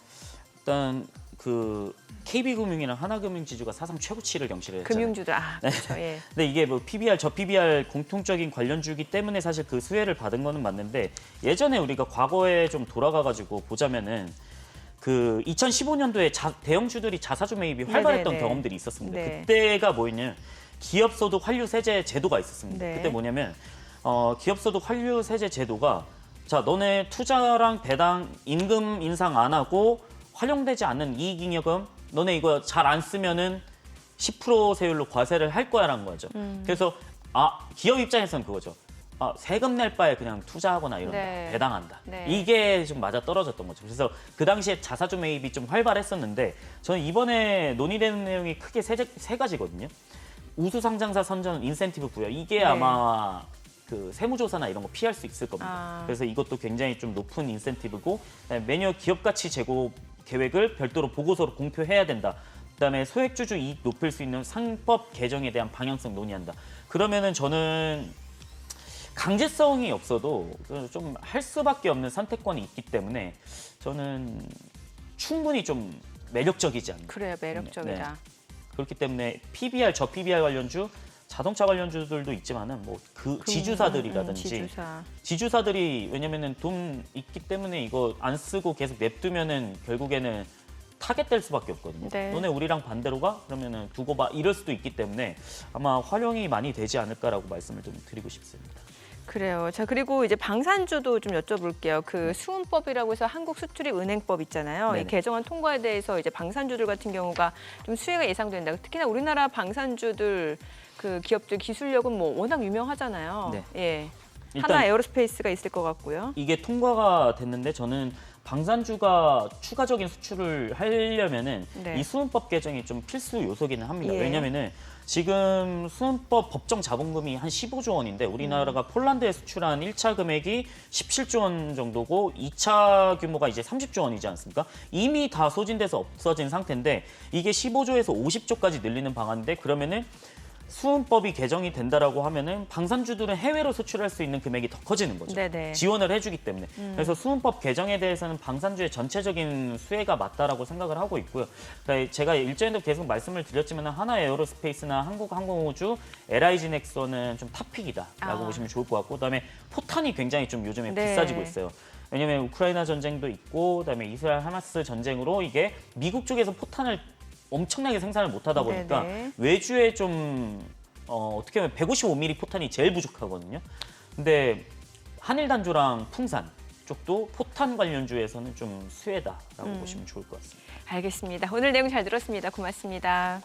일단 그 KB금융이랑 하나금융지주가 사상 최고치를 경신을 했잖아요. 금융주들 그렇죠. 예. 근데 이게 뭐 PBR, 저 PBR 공통적인 관련주기 때문에 사실 그 수혜를 받은 거는 맞는데 예전에 우리가 과거에 좀 돌아가가지고 보자면은 그 2015년도에 대형주들이 자사주 매입이 활발했던 네네네. 경험들이 있었습니다. 네. 그때가 뭐였냐면 기업소득 환류세제 제도가 있었습니다. 네. 그때 뭐냐면 기업소득 환류세제 제도가 자 너네 투자랑 배당 임금 인상 안 하고 활용되지 않는 이익잉여금 너네 이거 잘 안 쓰면은 10% 세율로 과세를 할 거야라는 거죠. 그래서 기업 입장에서는 그거죠. 세금 낼 바에 그냥 투자하거나 이런다. 네. 배당한다. 네. 이게 좀 맞아 떨어졌던 거죠. 그래서 그 당시에 자사주 매입이 좀 활발했었는데 저는 이번에 논의되는 내용이 크게 세 가지거든요. 우수상장사 선전 인센티브 부여. 이게 네. 아마 그 세무조사나 이런 거 피할 수 있을 겁니다. 아. 그래서 이것도 굉장히 좀 높은 인센티브고 매년 기업가치 제고 계획을 별도로 보고서로 공표해야 된다. 그다음에 소액주주 이익 높일 수 있는 상법 개정에 대한 방향성 논의한다. 그러면은 저는 강제성이 없어도 좀 할 수밖에 없는 선택권이 있기 때문에 저는 충분히 좀 매력적이지 않나. 그래요, 매력적이다. 네. 그렇기 때문에 PBR, 저 PBR 관련주, 자동차 관련주들도 있지만은 뭐 그 지주사들이라든지 지주사들이 왜냐면은 돈 있기 때문에 이거 안 쓰고 계속 냅두면은 결국에는 타겟될 수밖에 없거든요. 네. 너네 우리랑 반대로 가? 그러면은 두고 봐. 이럴 수도 있기 때문에 아마 활용이 많이 되지 않을까라고 말씀을 좀 드리고 싶습니다. 그래요. 자, 그리고 이제 방산주도 좀 여쭤볼게요. 그 수은법이라고 해서 한국수출입은행법 있잖아요. 네네. 이 개정안 통과에 대해서 이제 방산주들 같은 경우가 좀 수혜가 예상된다. 특히나 우리나라 방산주들 그 기업들 기술력은 뭐 워낙 유명하잖아요. 네. 예. 일단 하나 에어로스페이스가 있을 것 같고요. 이게 통과가 됐는데 저는 방산주가 추가적인 수출을 하려면은 네. 이 수은법 개정이 좀 필수 요소기는 합니다. 예. 왜냐면은 지금 수은법 법정 자본금이 한 15조 원인데 우리나라가 폴란드에 수출한 1차 금액이 17조 원 정도고 2차 규모가 이제 30조 원이지 않습니까? 이미 다 소진돼서 없어진 상태인데 이게 15조에서 50조까지 늘리는 방안인데 그러면은 수은법이 개정이 된다라고 하면은 방산주들은 해외로 수출할 수 있는 금액이 더 커지는 거죠. 네네. 지원을 해주기 때문에. 그래서 수은법 개정에 대해서는 방산주의 전체적인 수혜가 맞다라고 생각을 하고 있고요. 그러니까 제가 일전에도 계속 말씀을 드렸지만 하나 에어로스페이스나 한국항공우주, LIG 넥슨은 좀 탑픽이다라고 보시면 좋을 것 같고 그다음에 포탄이 굉장히 좀 요즘에 네. 비싸지고 있어요. 왜냐하면 우크라이나 전쟁도 있고 그다음에 이스라엘 하마스 전쟁으로 이게 미국 쪽에서 포탄을 엄청나게 생산을 못하다 보니까 네네. 외주에 좀 어떻게 보면 155mm 포탄이 제일 부족하거든요. 근데 한일 단조랑 풍산 쪽도 포탄 관련주에서는 좀 수혜다라고 보시면 좋을 것 같습니다. 알겠습니다. 오늘 내용 잘 들었습니다. 고맙습니다.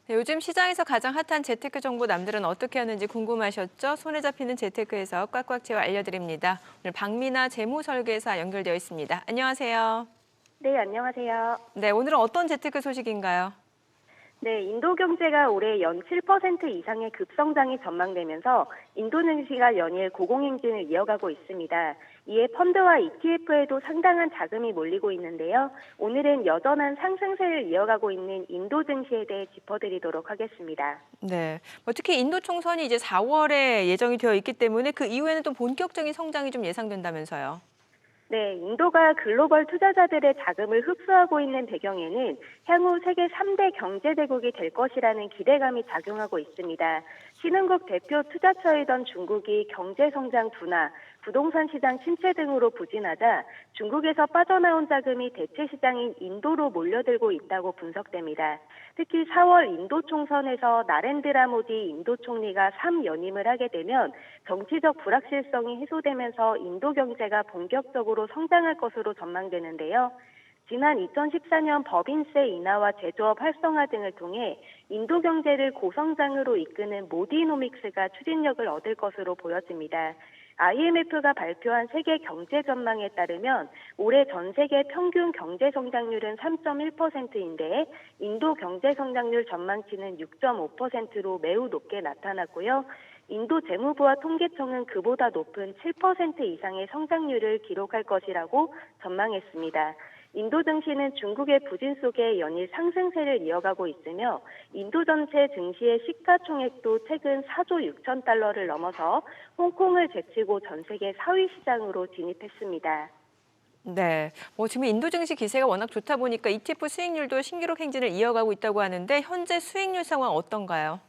네, 요즘 시장에서 가장 핫한 재테크 정보 남들은 어떻게 하는지 궁금하셨죠? 손에 잡히는 재테크에서 꽉꽉 채워 알려드립니다. 오늘 박미나 재무설계사 연결되어 있습니다. 안녕하세요. 네, 안녕하세요. 네, 오늘은 어떤 재테크 소식인가요? 네, 인도 경제가 올해 연 7% 이상의 급성장이 전망되면서 인도 증시가 연일 고공행진을 이어가고 있습니다. 이에 펀드와 ETF에도 상당한 자금이 몰리고 있는데요. 오늘은 여전한 상승세를 이어가고 있는 인도 증시에 대해 짚어드리도록 하겠습니다. 네, 특히 인도 총선이 이제 4월에 예정이 되어 있기 때문에 그 이후에는 또 본격적인 성장이 좀 예상된다면서요. 네, 인도가 글로벌 투자자들의 자금을 흡수하고 있는 배경에는 향후 세계 3대 경제대국이 될 것이라는 기대감이 작용하고 있습니다. 신흥국 대표 투자처이던 중국이 경제성장 둔화, 부동산 시장 침체 등으로 부진하자 중국에서 빠져나온 자금이 대체 시장인 인도로 몰려들고 있다고 분석됩니다. 특히 4월 인도 총선에서 나렌드라 모디 인도 총리가 3연임을 하게 되면 정치적 불확실성이 해소되면서 인도 경제가 본격적으로 성장할 것으로 전망되는데요. 지난 2014년 법인세 인하와 제조업 활성화 등을 통해 인도 경제를 고성장으로 이끄는 모디노믹스가 추진력을 얻을 것으로 보여집니다. IMF가 발표한 세계 경제 전망에 따르면 올해 전 세계 평균 경제 성장률은 3.1%인데 인도 경제 성장률 전망치는 6.5%로 매우 높게 나타났고요. 인도 재무부와 통계청은 그보다 높은 7% 이상의 성장률을 기록할 것이라고 전망했습니다. 인도 증시는 중국의 부진 속에 연일 상승세를 이어가고 있으며 인도 전체 증시의 시가총액도 최근 4조 6천 달러를 넘어서 홍콩을 제치고 전 세계 4위 시장으로 진입했습니다. 네, 지금 인도 증시 기세가 워낙 좋다 보니까 ETF 수익률도 신기록 행진을 이어가고 있다고 하는데 현재 수익률 상황 어떤가요?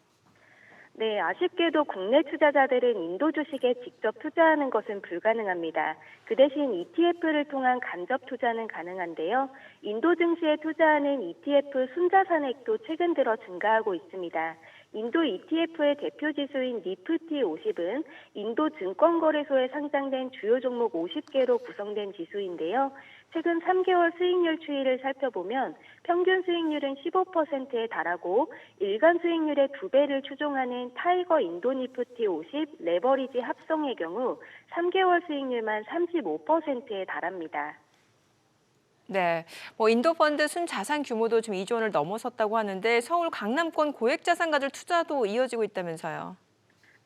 네, 아쉽게도 국내 투자자들은 인도 주식에 직접 투자하는 것은 불가능합니다. 그 대신 ETF를 통한 간접 투자는 가능한데요. 인도 증시에 투자하는 ETF 순자산액도 최근 들어 증가하고 있습니다. 인도 ETF의 대표 지수인 니프티 50은 인도 증권거래소에 상장된 주요 종목 50개로 구성된 지수인데요. 최근 3개월 수익률 추이를 살펴보면 평균 수익률은 15%에 달하고 일간 수익률의 2배를 추종하는 타이거 인도 니프티 50 레버리지 합성의 경우 3개월 수익률만 35%에 달합니다. 네, 인도 펀드 순자산 규모도 지금 2조 원을 넘어섰다고 하는데 서울 강남권 고액자산 가들 투자도 이어지고 있다면서요.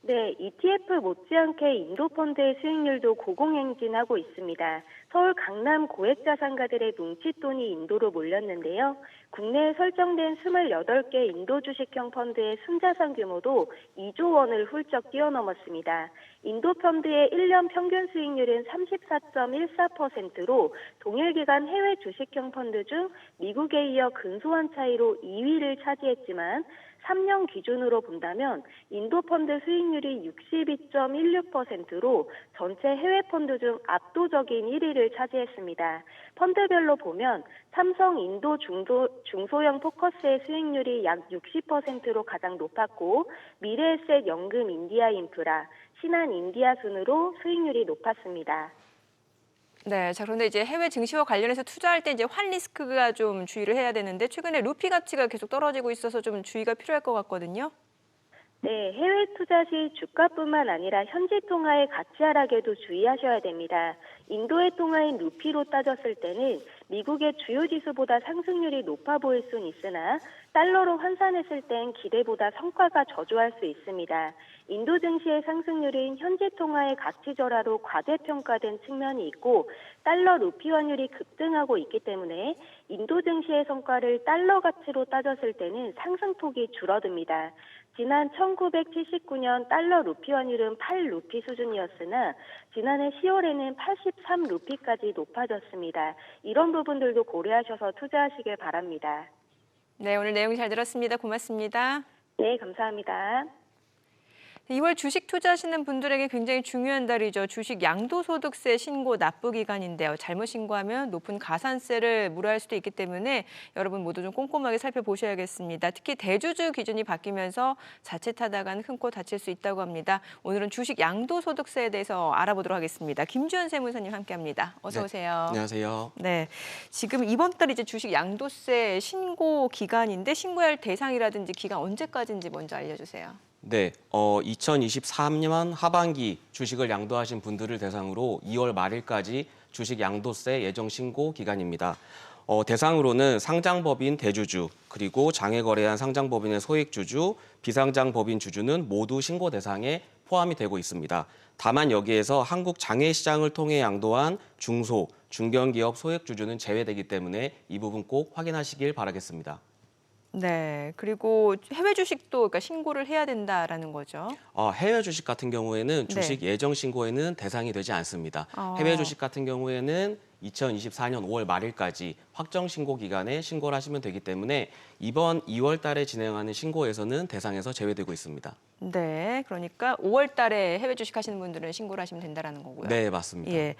네, ETF 못지않게 인도 펀드의 수익률도 고공행진하고 있습니다. 서울 강남 고액자산가들의 뭉칫돈이 인도로 몰렸는데요. 국내에 설정된 28개 인도 주식형 펀드의 순자산 규모도 2조 원을 훌쩍 뛰어넘었습니다. 인도 펀드의 1년 평균 수익률은 34.14%로 동일 기간 해외 주식형 펀드 중 미국에 이어 근소한 차이로 2위를 차지했지만 3년 기준으로 본다면 인도 펀드 수익률이 62.16%로 전체 해외 펀드 중 압도적인 1위를 차지했습니다. 펀드별로 보면 삼성 인도 중소형 포커스의 수익률이 약 60%로 가장 높았고 미래에셋 연금 인디아 인프라, 신한 인디아 순으로 수익률이 높았습니다. 네, 자 그런데 이제 해외 증시와 관련해서 투자할 때 이제 환 리스크가 좀 주의를 해야 되는데 최근에 루피 가치가 계속 떨어지고 있어서 좀 주의가 필요할 것 같거든요. 네, 해외 투자 시 주가뿐만 아니라 현지 통화의 가치 하락에도 주의하셔야 됩니다. 인도의 통화인 루피로 따졌을 때는 미국의 주요 지수보다 상승률이 높아 보일 수는 있으나 달러로 환산했을 땐 기대보다 성과가 저조할 수 있습니다. 인도 증시의 상승률은 현지 통화의 가치 절하로 과대평가된 측면이 있고 달러 루피 환율이 급등하고 있기 때문에 인도 증시의 성과를 달러 가치로 따졌을 때는 상승폭이 줄어듭니다. 지난 1979년 달러 루피 환율은 8루피 수준이었으나 지난해 10월에는 83루피까지 높아졌습니다. 이런 부분들도 고려하셔서 투자하시길 바랍니다. 네, 오늘 내용 잘 들었습니다. 고맙습니다. 네, 감사합니다. 2월 주식 투자하시는 분들에게 굉장히 중요한 달이죠. 주식 양도소득세 신고 납부 기간인데요. 잘못 신고하면 높은 가산세를 물어야 할 수도 있기 때문에 여러분 모두 좀 꼼꼼하게 살펴보셔야겠습니다. 특히 대주주 기준이 바뀌면서 자칫하다간 큰 코 다칠 수 있다고 합니다. 오늘은 주식 양도소득세에 대해서 알아보도록 하겠습니다. 김주현 세무사님 함께합니다. 어서 오세요. 안녕하세요. 네, 지금 이번 달 이제 주식 양도세 신고 기간인데 신고해야 할 대상이라든지 기간 언제까지인지 먼저 알려주세요. 네, 2023년 하반기 주식을 양도하신 분들을 대상으로 2월 말일까지 주식 양도세 예정 신고 기간입니다. 대상으로는 상장법인 대주주, 그리고 장외 거래한 상장법인의 소액주주, 비상장법인 주주는 모두 신고 대상에 포함이 되고 있습니다. 다만 여기에서 한국 장외시장을 통해 양도한 중소, 중견기업 소액주주는 제외되기 때문에 이 부분 꼭 확인하시길 바라겠습니다. 네, 그리고 해외 주식도 그러니까 신고를 해야 된다라는 거죠. 해외 주식 같은 경우에는 주식 네. 예정 신고에는 대상이 되지 않습니다. 해외 주식 같은 경우에는 2024년 5월 말일까지 확정 신고 기간에 신고를 하시면 되기 때문에 이번 2월 달에 진행하는 신고에서는 대상에서 제외되고 있습니다. 네, 그러니까 5월 달에 해외 주식 하시는 분들은 신고를 하시면 된다라는 거고요. 네, 맞습니다. 예,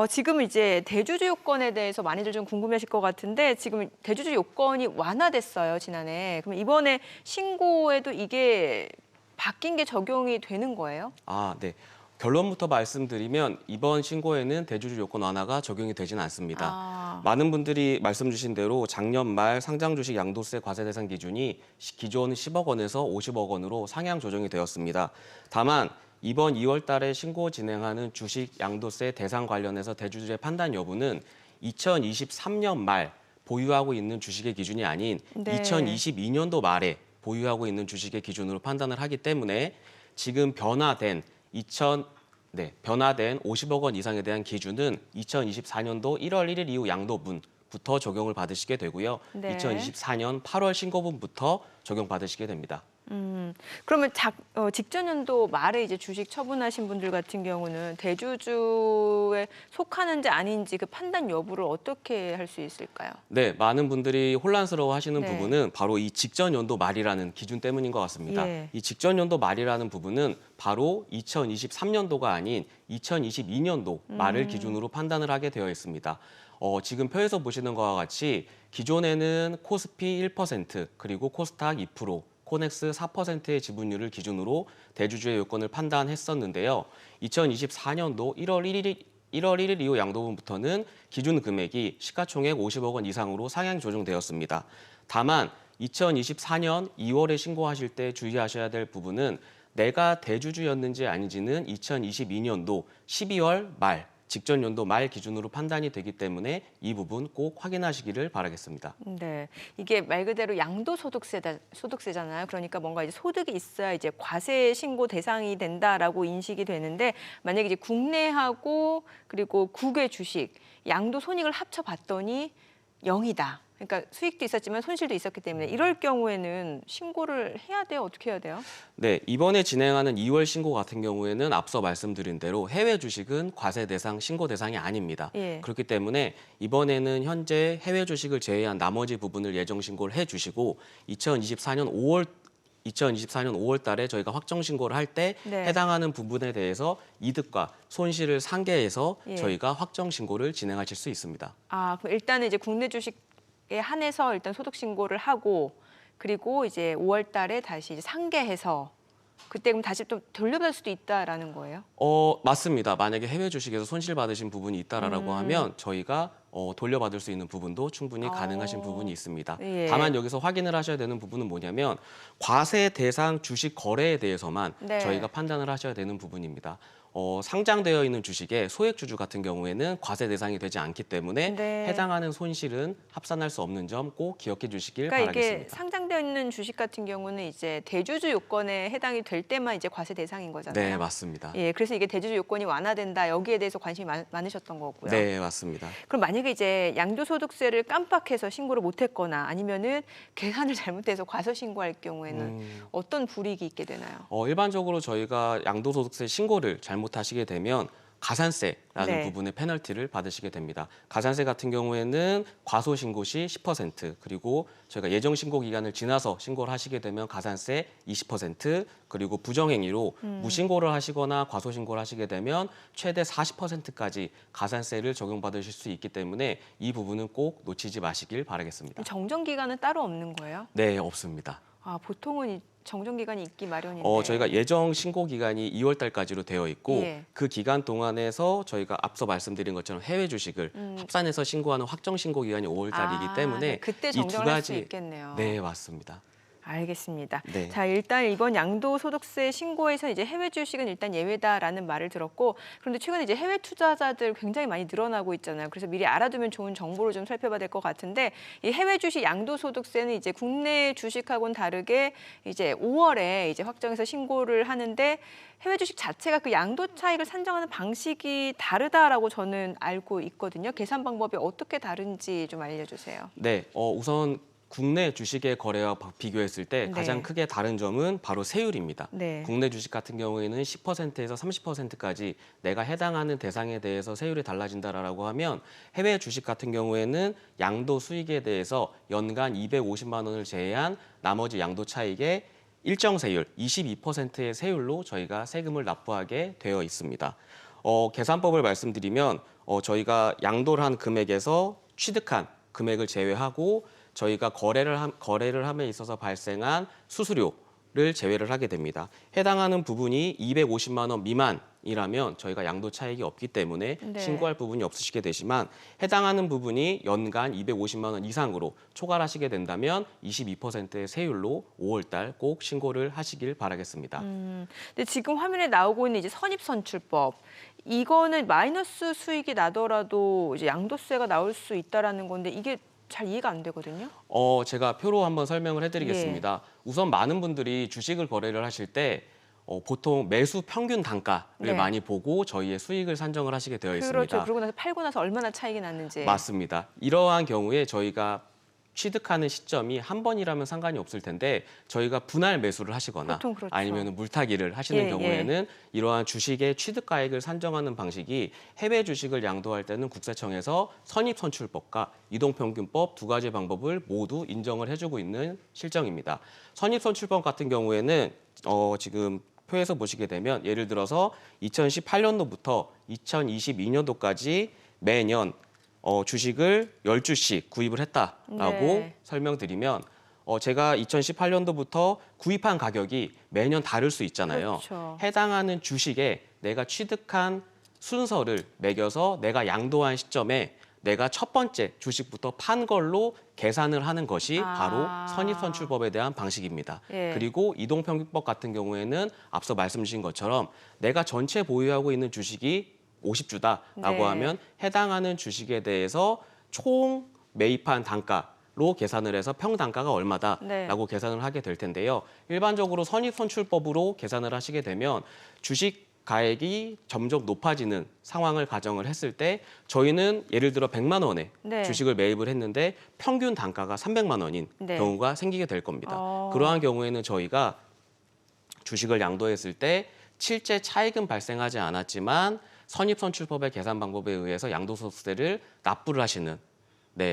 지금 이제 대주주 요건에 대해서 많이들 좀 궁금해하실 것 같은데 지금 대주주 요건이 완화됐어요, 지난해. 그럼 이번에 신고에도 이게 바뀐 게 적용이 되는 거예요? 네. 결론부터 말씀드리면 이번 신고에는 대주주 요건 완화가 적용이 되지는 않습니다. 많은 분들이 말씀 주신 대로 작년 말 상장 주식 양도세 과세 대상 기준이 기존 10억 원에서 50억 원으로 상향 조정이 되었습니다. 다만 이번 2월 달에 신고 진행하는 주식 양도세 대상 관련해서 대주주의 판단 여부는 2023년 말 보유하고 있는 주식의 기준이 아닌 네. 2022년도 말에 보유하고 있는 주식의 기준으로 판단을 하기 때문에 지금 변화된 50억 원 이상에 대한 기준은 2024년도 1월 1일 이후 양도분부터 적용을 받으시게 되고요. 네. 2024년 8월 신고분부터 적용받으시게 됩니다. 그러면 직전 연도 말에 이제 주식 처분하신 분들 같은 경우는 대주주에 속하는지 아닌지 그 판단 여부를 어떻게 할 수 있을까요? 네, 많은 분들이 혼란스러워하시는 네. 부분은 바로 이 직전 연도 말이라는 기준 때문인 것 같습니다. 예. 이 직전 연도 말이라는 부분은 바로 2023년도가 아닌 2022년도 말을 기준으로 판단을 하게 되어 있습니다. 지금 표에서 보시는 것과 같이 기존에는 코스피 1% 그리고 코스닥 2%, 코넥스 4%의 지분율을 기준으로 대주주의 요건을 판단했었는데요. 2024년도 1월 1일 이후 양도분부터는 기준 금액이 시가총액 50억 원 이상으로 상향 조정되었습니다. 다만 2024년 2월에 신고하실 때 주의하셔야 될 부분은 내가 대주주였는지 아닌지는 2022년도 12월 말, 직전 연도 말 기준으로 판단이 되기 때문에 이 부분 꼭 확인하시기를 바라겠습니다. 네, 이게 말 그대로 소득세잖아요. 그러니까 뭔가 이제 소득이 있어야 이제 과세 신고 대상이 된다라고 인식이 되는데 만약에 이제 국내하고 그리고 국외 주식 양도손익을 합쳐봤더니 0이다. 그러니까 수익도 있었지만 손실도 있었기 때문에 이럴 경우에는 신고를 해야 돼요? 어떻게 해야 돼요? 네, 이번에 진행하는 2월 신고 같은 경우에는 앞서 말씀드린 대로 해외 주식은 과세 대상, 신고 대상이 아닙니다. 예. 그렇기 때문에 이번에는 현재 해외 주식을 제외한 나머지 부분을 예정 신고를 해주시고 2024년 5월 달에 저희가 확정 신고를 할 때 네. 해당하는 부분에 대해서 이득과 손실을 상계해서 예. 저희가 확정 신고를 진행하실 수 있습니다. 아, 그럼 일단은 이제 국내 주식에 한해서 일단 소득 신고를 하고 그리고 이제 5월 달에 다시 이제 상계해서 그때 그럼 다시 또 돌려받을 수도 있다라는 거예요? 맞습니다. 만약에 해외 주식에서 손실 받으신 부분이 있다라고 하면 저희가 돌려받을 수 있는 부분도 충분히 가능하신 부분이 있습니다. 예. 다만 여기서 확인을 하셔야 되는 부분은 뭐냐면 과세 대상 주식 거래에 대해서만 네. 저희가 판단을 하셔야 되는 부분입니다. 상장되어 있는 주식의 소액주주 같은 경우에는 과세 대상이 되지 않기 때문에 네. 해당하는 손실은 합산할 수 없는 점 꼭 기억해 주시길 그러니까 이게 바라겠습니다. 상장되어 있는 주식 같은 경우는 이제 대주주 요건에 해당이 될 때만 이제 과세 대상인 거잖아요. 네, 맞습니다. 예, 그래서 이게 대주주 요건이 완화된다 여기에 대해서 관심이 많으셨던 거고요. 네, 맞습니다. 그럼 만약에 이제 양도소득세를 깜빡해서 신고를 못했거나 아니면은 계산을 잘못해서 과소 신고할 경우에는 어떤 불이익이 있게 되나요? 일반적으로 저희가 양도소득세 신고를 잘못하시게 되면 가산세라는 네. 부분의 페널티를 받으시게 됩니다. 가산세 같은 경우에는 과소 신고 시 10%, 그리고 저희가 예정 신고 기간을 지나서 신고를 하시게 되면 가산세 20%, 그리고 부정행위로 무신고를 하시거나 과소 신고를 하시게 되면 최대 40%까지 가산세를 적용받으실 수 있기 때문에 이 부분은 꼭 놓치지 마시길 바라겠습니다. 정정 기간은 따로 없는 거예요? 네, 없습니다. 아, 보통은 이 정정 기간이 있기 마련인데. 저희가 예정 신고 기간이 2월 달까지로 되어 있고 예. 그 기간 동안에서 저희가 앞서 말씀드린 것처럼 해외 주식을 합산해서 신고하는 확정 신고 기간이 5월 달이기 때문에 네, 그때 이 두 정정을 할 수 가지 있겠네요. 네, 맞습니다. 알겠습니다. 네. 자, 일단 이번 양도소득세 신고에서 이제 해외 주식은 일단 예외다라는 말을 들었고, 그런데 최근에 이제 해외 투자자들 굉장히 많이 늘어나고 있잖아요. 그래서 미리 알아두면 좋은 정보를 좀 살펴봐야 될 것 같은데, 이 해외 주식 양도소득세는 이제 국내 주식하고는 다르게 이제 5월에 이제 확정해서 신고를 하는데, 해외 주식 자체가 그 양도 차익을 산정하는 방식이 다르다라고 저는 알고 있거든요. 계산 방법이 어떻게 다른지 좀 알려주세요. 네, 우선 국내 주식의 거래와 비교했을 때 네. 가장 크게 다른 점은 바로 세율입니다. 네. 국내 주식 같은 경우에는 10%에서 30%까지 내가 해당하는 대상에 대해서 세율이 달라진다라고 하면 해외 주식 같은 경우에는 양도 수익에 대해서 연간 250만 원을 제외한 나머지 양도 차익의 일정 세율, 22%의 세율로 저희가 세금을 납부하게 되어 있습니다. 계산법을 말씀드리면 저희가 양도를 한 금액에서 취득한 금액을 제외하고 저희가 거래를 함에 있어서 발생한 수수료를 제외를 하게 됩니다. 해당하는 부분이 250만 원 미만이라면 저희가 양도 차익이 없기 때문에 네. 신고할 부분이 없으시게 되지만 해당하는 부분이 연간 250만 원 이상으로 초과하시게 된다면 22%의 세율로 5월 달 꼭 신고를 하시길 바라겠습니다. 근데 지금 화면에 나오고 있는 이제 선입선출법, 이거는 마이너스 수익이 나더라도 이제 양도세가 나올 수 있다라는 건데 이게 잘 이해가 안 되거든요. 제가 표로 한번 설명을 해드리겠습니다. 우선 많은 분들이 주식을 거래를 하실 때 보통 매수 평균 단가를 네. 많이 보고 저희의 수익을 산정을 하시게 되어 있습니다. 그렇죠. 그러고 나서 팔고 나서 얼마나 차익이 났는지. 맞습니다. 이러한 경우에 저희가 취득하는 시점이 한 번이라면 상관이 없을 텐데 저희가 분할 매수를 하시거나 보통 그렇죠. 아니면 물타기를 하시는 예, 경우에는 이러한 주식의 취득가액을 산정하는 방식이 해외 주식을 양도할 때는 국세청에서 선입선출법과 이동평균법 두 가지 방법을 모두 인정을 해주고 있는 실정입니다. 선입선출법 같은 경우에는 지금 표에서 보시게 되면 예를 들어서 2018년도부터 2022년도까지 매년 주식을 10주씩 구입을 했다라고 네. 설명드리면 제가 2018년도부터 구입한 가격이 매년 다를 수 있잖아요. 그렇죠. 해당하는 주식에 내가 취득한 순서를 매겨서 내가 양도한 시점에 내가 첫 번째 주식부터 판 걸로 계산을 하는 것이 바로 선입선출법에 대한 방식입니다. 예. 그리고 이동평균법 같은 경우에는 앞서 말씀 주신 것처럼 내가 전체 보유하고 있는 주식이 50주다라고 네. 하면 해당하는 주식에 대해서 총 매입한 단가로 계산을 해서 평단가가 얼마다라고 네. 계산을 하게 될 텐데요. 일반적으로 선입선출법으로 계산을 하시게 되면 주식 가액이 점점 높아지는 상황을 가정을 했을 때 저희는 예를 들어 100만 원에 네. 주식을 매입을 했는데 평균 단가가 300만 원인 네. 경우가 생기게 될 겁니다. 그러한 경우에는 저희가 주식을 양도했을 때 실제 차익은 발생하지 않았지만 선입선출법의 계산 방법에 의해서 양도소득세를 납부를 하시는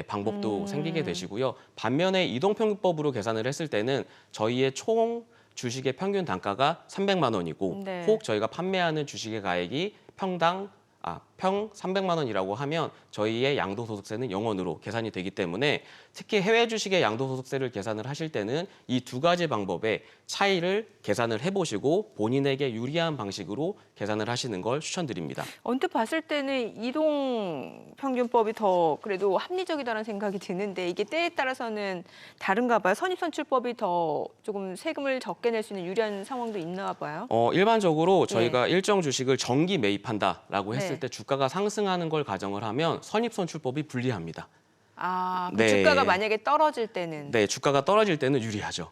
방법도 생기게 되시고요. 반면에 이동평균법으로 계산을 했을 때는 저희의 총 주식의 평균 단가가 300만 원이고 네. 혹 저희가 판매하는 주식의 가액이 평 300만 원이라고 하면 저희의 양도소득세는 0원으로 계산이 되기 때문에 특히 해외 주식의 양도소득세를 계산을 하실 때는 이 두 가지 방법의 차이를 계산을 해보시고 본인에게 유리한 방식으로 계산을 하시는 걸 추천드립니다. 언뜻 봤을 때는 이동평균법이 더 그래도 합리적이다라는 생각이 드는데 이게 때에 따라서는 다른가 봐요. 선입선출법이 더 조금 세금을 적게 낼 수 있는 유리한 상황도 있나 봐요. 일반적으로 저희가 일정 주식을 정기 매입한다라고 했을 네. 때 주가가 상승하는 걸 가정을 하면 선입선출법이 불리합니다. 아, 그 네. 주가가 만약에 떨어질 때는. 네, 주가가 떨어질 때는 유리하죠.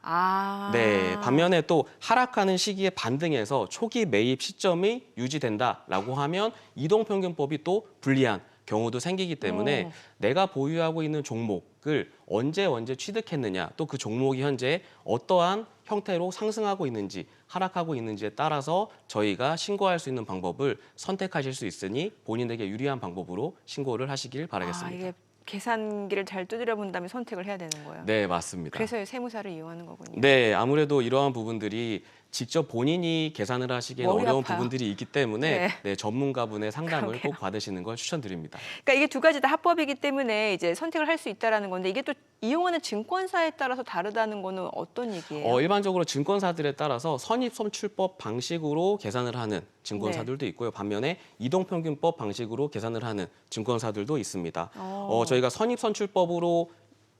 아. 네, 반면에 또 하락하는 시기에 반등해서 초기 매입 시점이 유지된다라고 하면 이동평균법이 또 불리한 경우도 생기기 때문에 내가 보유하고 있는 종목을 언제 취득했느냐, 또 그 종목이 현재 어떠한 형태로 상승하고 있는지 하락하고 있는지에 따라서 저희가 신고할 수 있는 방법을 선택하실 수 있으니 본인에게 유리한 방법으로 신고를 하시길 바라겠습니다. 이게 계산기를 잘 두드려 본 다음에 선택을 해야 되는 거예요. 네, 맞습니다. 그래서 세무사를 이용하는 거군요. 네, 아무래도 이러한 부분들이 직접 본인이 계산을 하시기에는 머리 어려운 아파요. 부분들이 있기 때문에 네. 전문가분의 상담을 그러게요. 꼭 받으시는 걸 추천드립니다. 그러니까 이게 두 가지 다 합법이기 때문에 이제 선택을 할 수 있다라는 건데 이게 또 이용하는 증권사에 따라서 다르다는 거는 어떤 얘기예요? 일반적으로 증권사들에 따라서 선입선출법 방식으로 계산을 하는 증권사들도 있고요. 반면에 이동평균법 방식으로 계산을 하는 증권사들도 있습니다. 저희가 선입선출법으로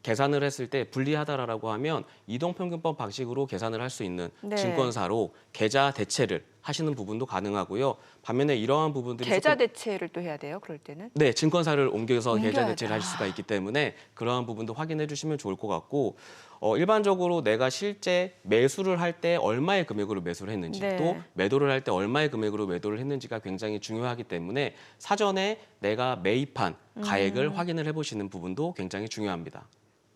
계산을 했을 때 불리하다라고 하면 이동평균법 방식으로 계산을 할 수 있는 네. 증권사로 계좌 대체를 하시는 부분도 가능하고요. 반면에 이러한 부분들이 계좌 조금 대체를 또 해야 돼요, 그럴 때는? 네, 증권사를 옮겨서 옮겨야 계좌 대체를 돼. 하실 수가 있기 때문에 그러한 부분도 확인해 주시면 좋을 것 같고 일반적으로 내가 실제 매수를 할 때 얼마의 금액으로 매수를 했는지 네. 또 매도를 할 때 얼마의 금액으로 매도를 했는지가 굉장히 중요하기 때문에 사전에 내가 매입한 가액을 확인을 해보시는 부분도 굉장히 중요합니다.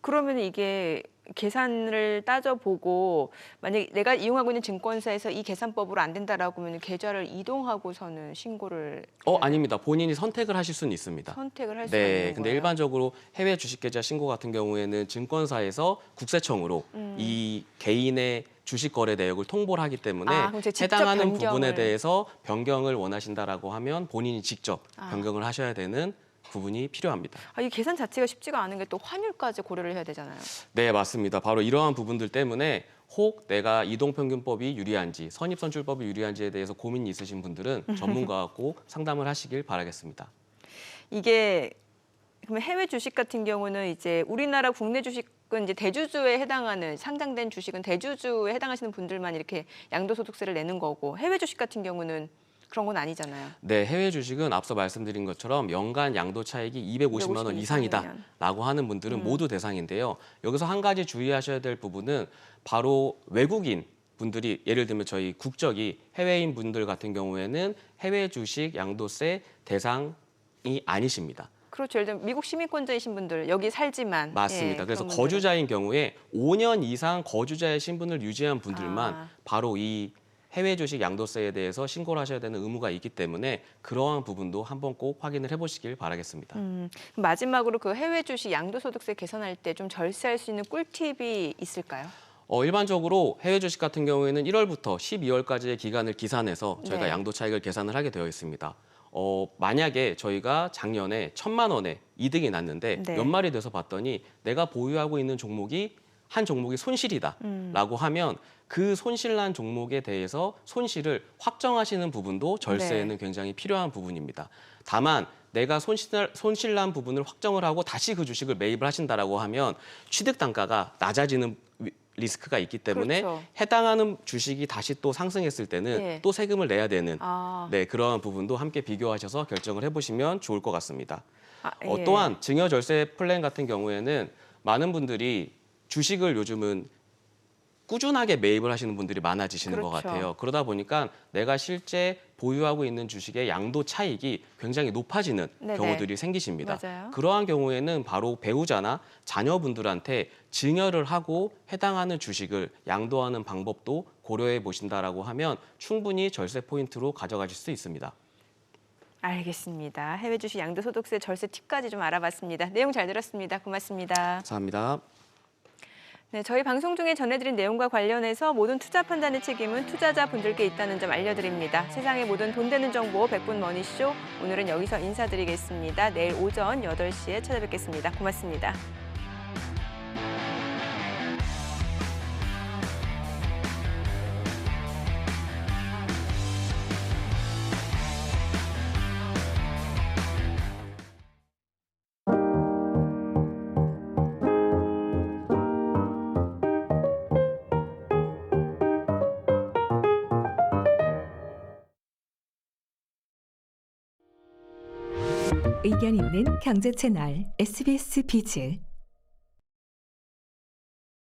그러면 이게 계산을 따져보고 만약에 내가 이용하고 있는 증권사에서 이 계산법으로 안 된다라고 하면 계좌를 이동하고서는 신고를 아닙니다. 본인이 선택을 하실 수는 있습니다. 선택을 할 수가 네, 있는 근데 거예요. 일반적으로 해외 주식계좌 신고 같은 경우에는 증권사에서 국세청으로 이 개인의 주식 거래 내역을 통보를 하기 때문에 그럼 제가 직접 해당하는 변경을. 부분에 대해서 변경을 원하신다라고 하면 본인이 직접 아. 변경을 하셔야 되는 부분이 필요합니다. 이 계산 자체가 쉽지가 않은 게 또 환율까지 고려를 해야 되잖아요. 네, 맞습니다. 바로 이러한 부분들 때문에 혹 내가 이동평균법이 유리한지 선입선출법이 유리한지에 대해서 고민이 있으신 분들은 전문가와 꼭 상담을 하시길 바라겠습니다. 이게 그러면 해외 주식 같은 경우는 이제 우리나라 국내 주식은 이제 대주주에 해당하는 상장된 주식은 대주주에 해당하시는 분들만 이렇게 양도소득세를 내는 거고 해외 주식 같은 경우는 그런 건 아니잖아요. 네, 해외 주식은 앞서 말씀드린 것처럼 연간 양도 차익이 250만 원 이상이다라고 하는 분들은 모두 대상인데요. 여기서 한 가지 주의하셔야 될 부분은 바로 외국인 분들이 예를 들면 저희 국적이 해외인 분들 같은 경우에는 해외 주식 양도세 대상이 아니십니다. 그렇죠. 예를 들면 미국 시민권자이신 분들 여기 살지만 맞습니다. 예, 그래서 그런 분들은. 거주자인 경우에 5년 이상 거주자의 신분을 유지한 분들만 바로 이 해외 주식 양도세에 대해서 신고를 하셔야 되는 의무가 있기 때문에 그러한 부분도 한번 꼭 확인을 해보시길 바라겠습니다. 그럼 마지막으로 그 해외 주식 양도소득세 계산할 때 좀 절세할 수 있는 꿀팁이 있을까요? 일반적으로 해외 주식 같은 경우에는 1월부터 12월까지의 기간을 기산해서 저희가 네. 양도 차익을 계산을 하게 되어 있습니다. 만약에 저희가 작년에 1,000만 원의 이득이 났는데 네. 연말이 돼서 봤더니 내가 보유하고 있는 종목이 한 종목이 손실이다라고 하면 그 손실난 종목에 대해서 손실을 확정하시는 부분도 절세에는 굉장히 필요한 부분입니다. 다만 내가 손실난 부분을 확정을 하고 다시 그 주식을 매입을 하신다라고 하면 취득 단가가 낮아지는 리스크가 있기 때문에 그렇죠. 해당하는 주식이 다시 또 상승했을 때는 예. 또 세금을 내야 되는 아, 네, 그러한 부분도 함께 비교하셔서 결정을 해보시면 좋을 것 같습니다. 예. 또한 증여절세 플랜 같은 경우에는 많은 분들이 주식을 요즘은 꾸준하게 매입을 하시는 분들이 많아지시는 것 그렇죠. 같아요. 그러다 보니까 내가 실제 보유하고 있는 주식의 양도 차익이 굉장히 높아지는 네네. 경우들이 생기십니다. 맞아요. 그러한 경우에는 바로 배우자나 자녀분들한테 증여를 하고 해당하는 주식을 양도하는 방법도 고려해 보신다라고 하면 충분히 절세 포인트로 가져가실 수 있습니다. 알겠습니다. 해외 주식 양도소득세 절세 팁까지 좀 알아봤습니다. 내용 잘 들었습니다. 고맙습니다. 감사합니다. 네, 저희 방송 중에 전해드린 내용과 관련해서 모든 투자 판단의 책임은 투자자분들께 있다는 점 알려드립니다. 세상의 모든 돈 되는 정보 100분 머니쇼 오늘은 여기서 인사드리겠습니다. 내일 오전 8시에 찾아뵙겠습니다. 고맙습니다. 의견 있는 경제 채널 SBS 비즈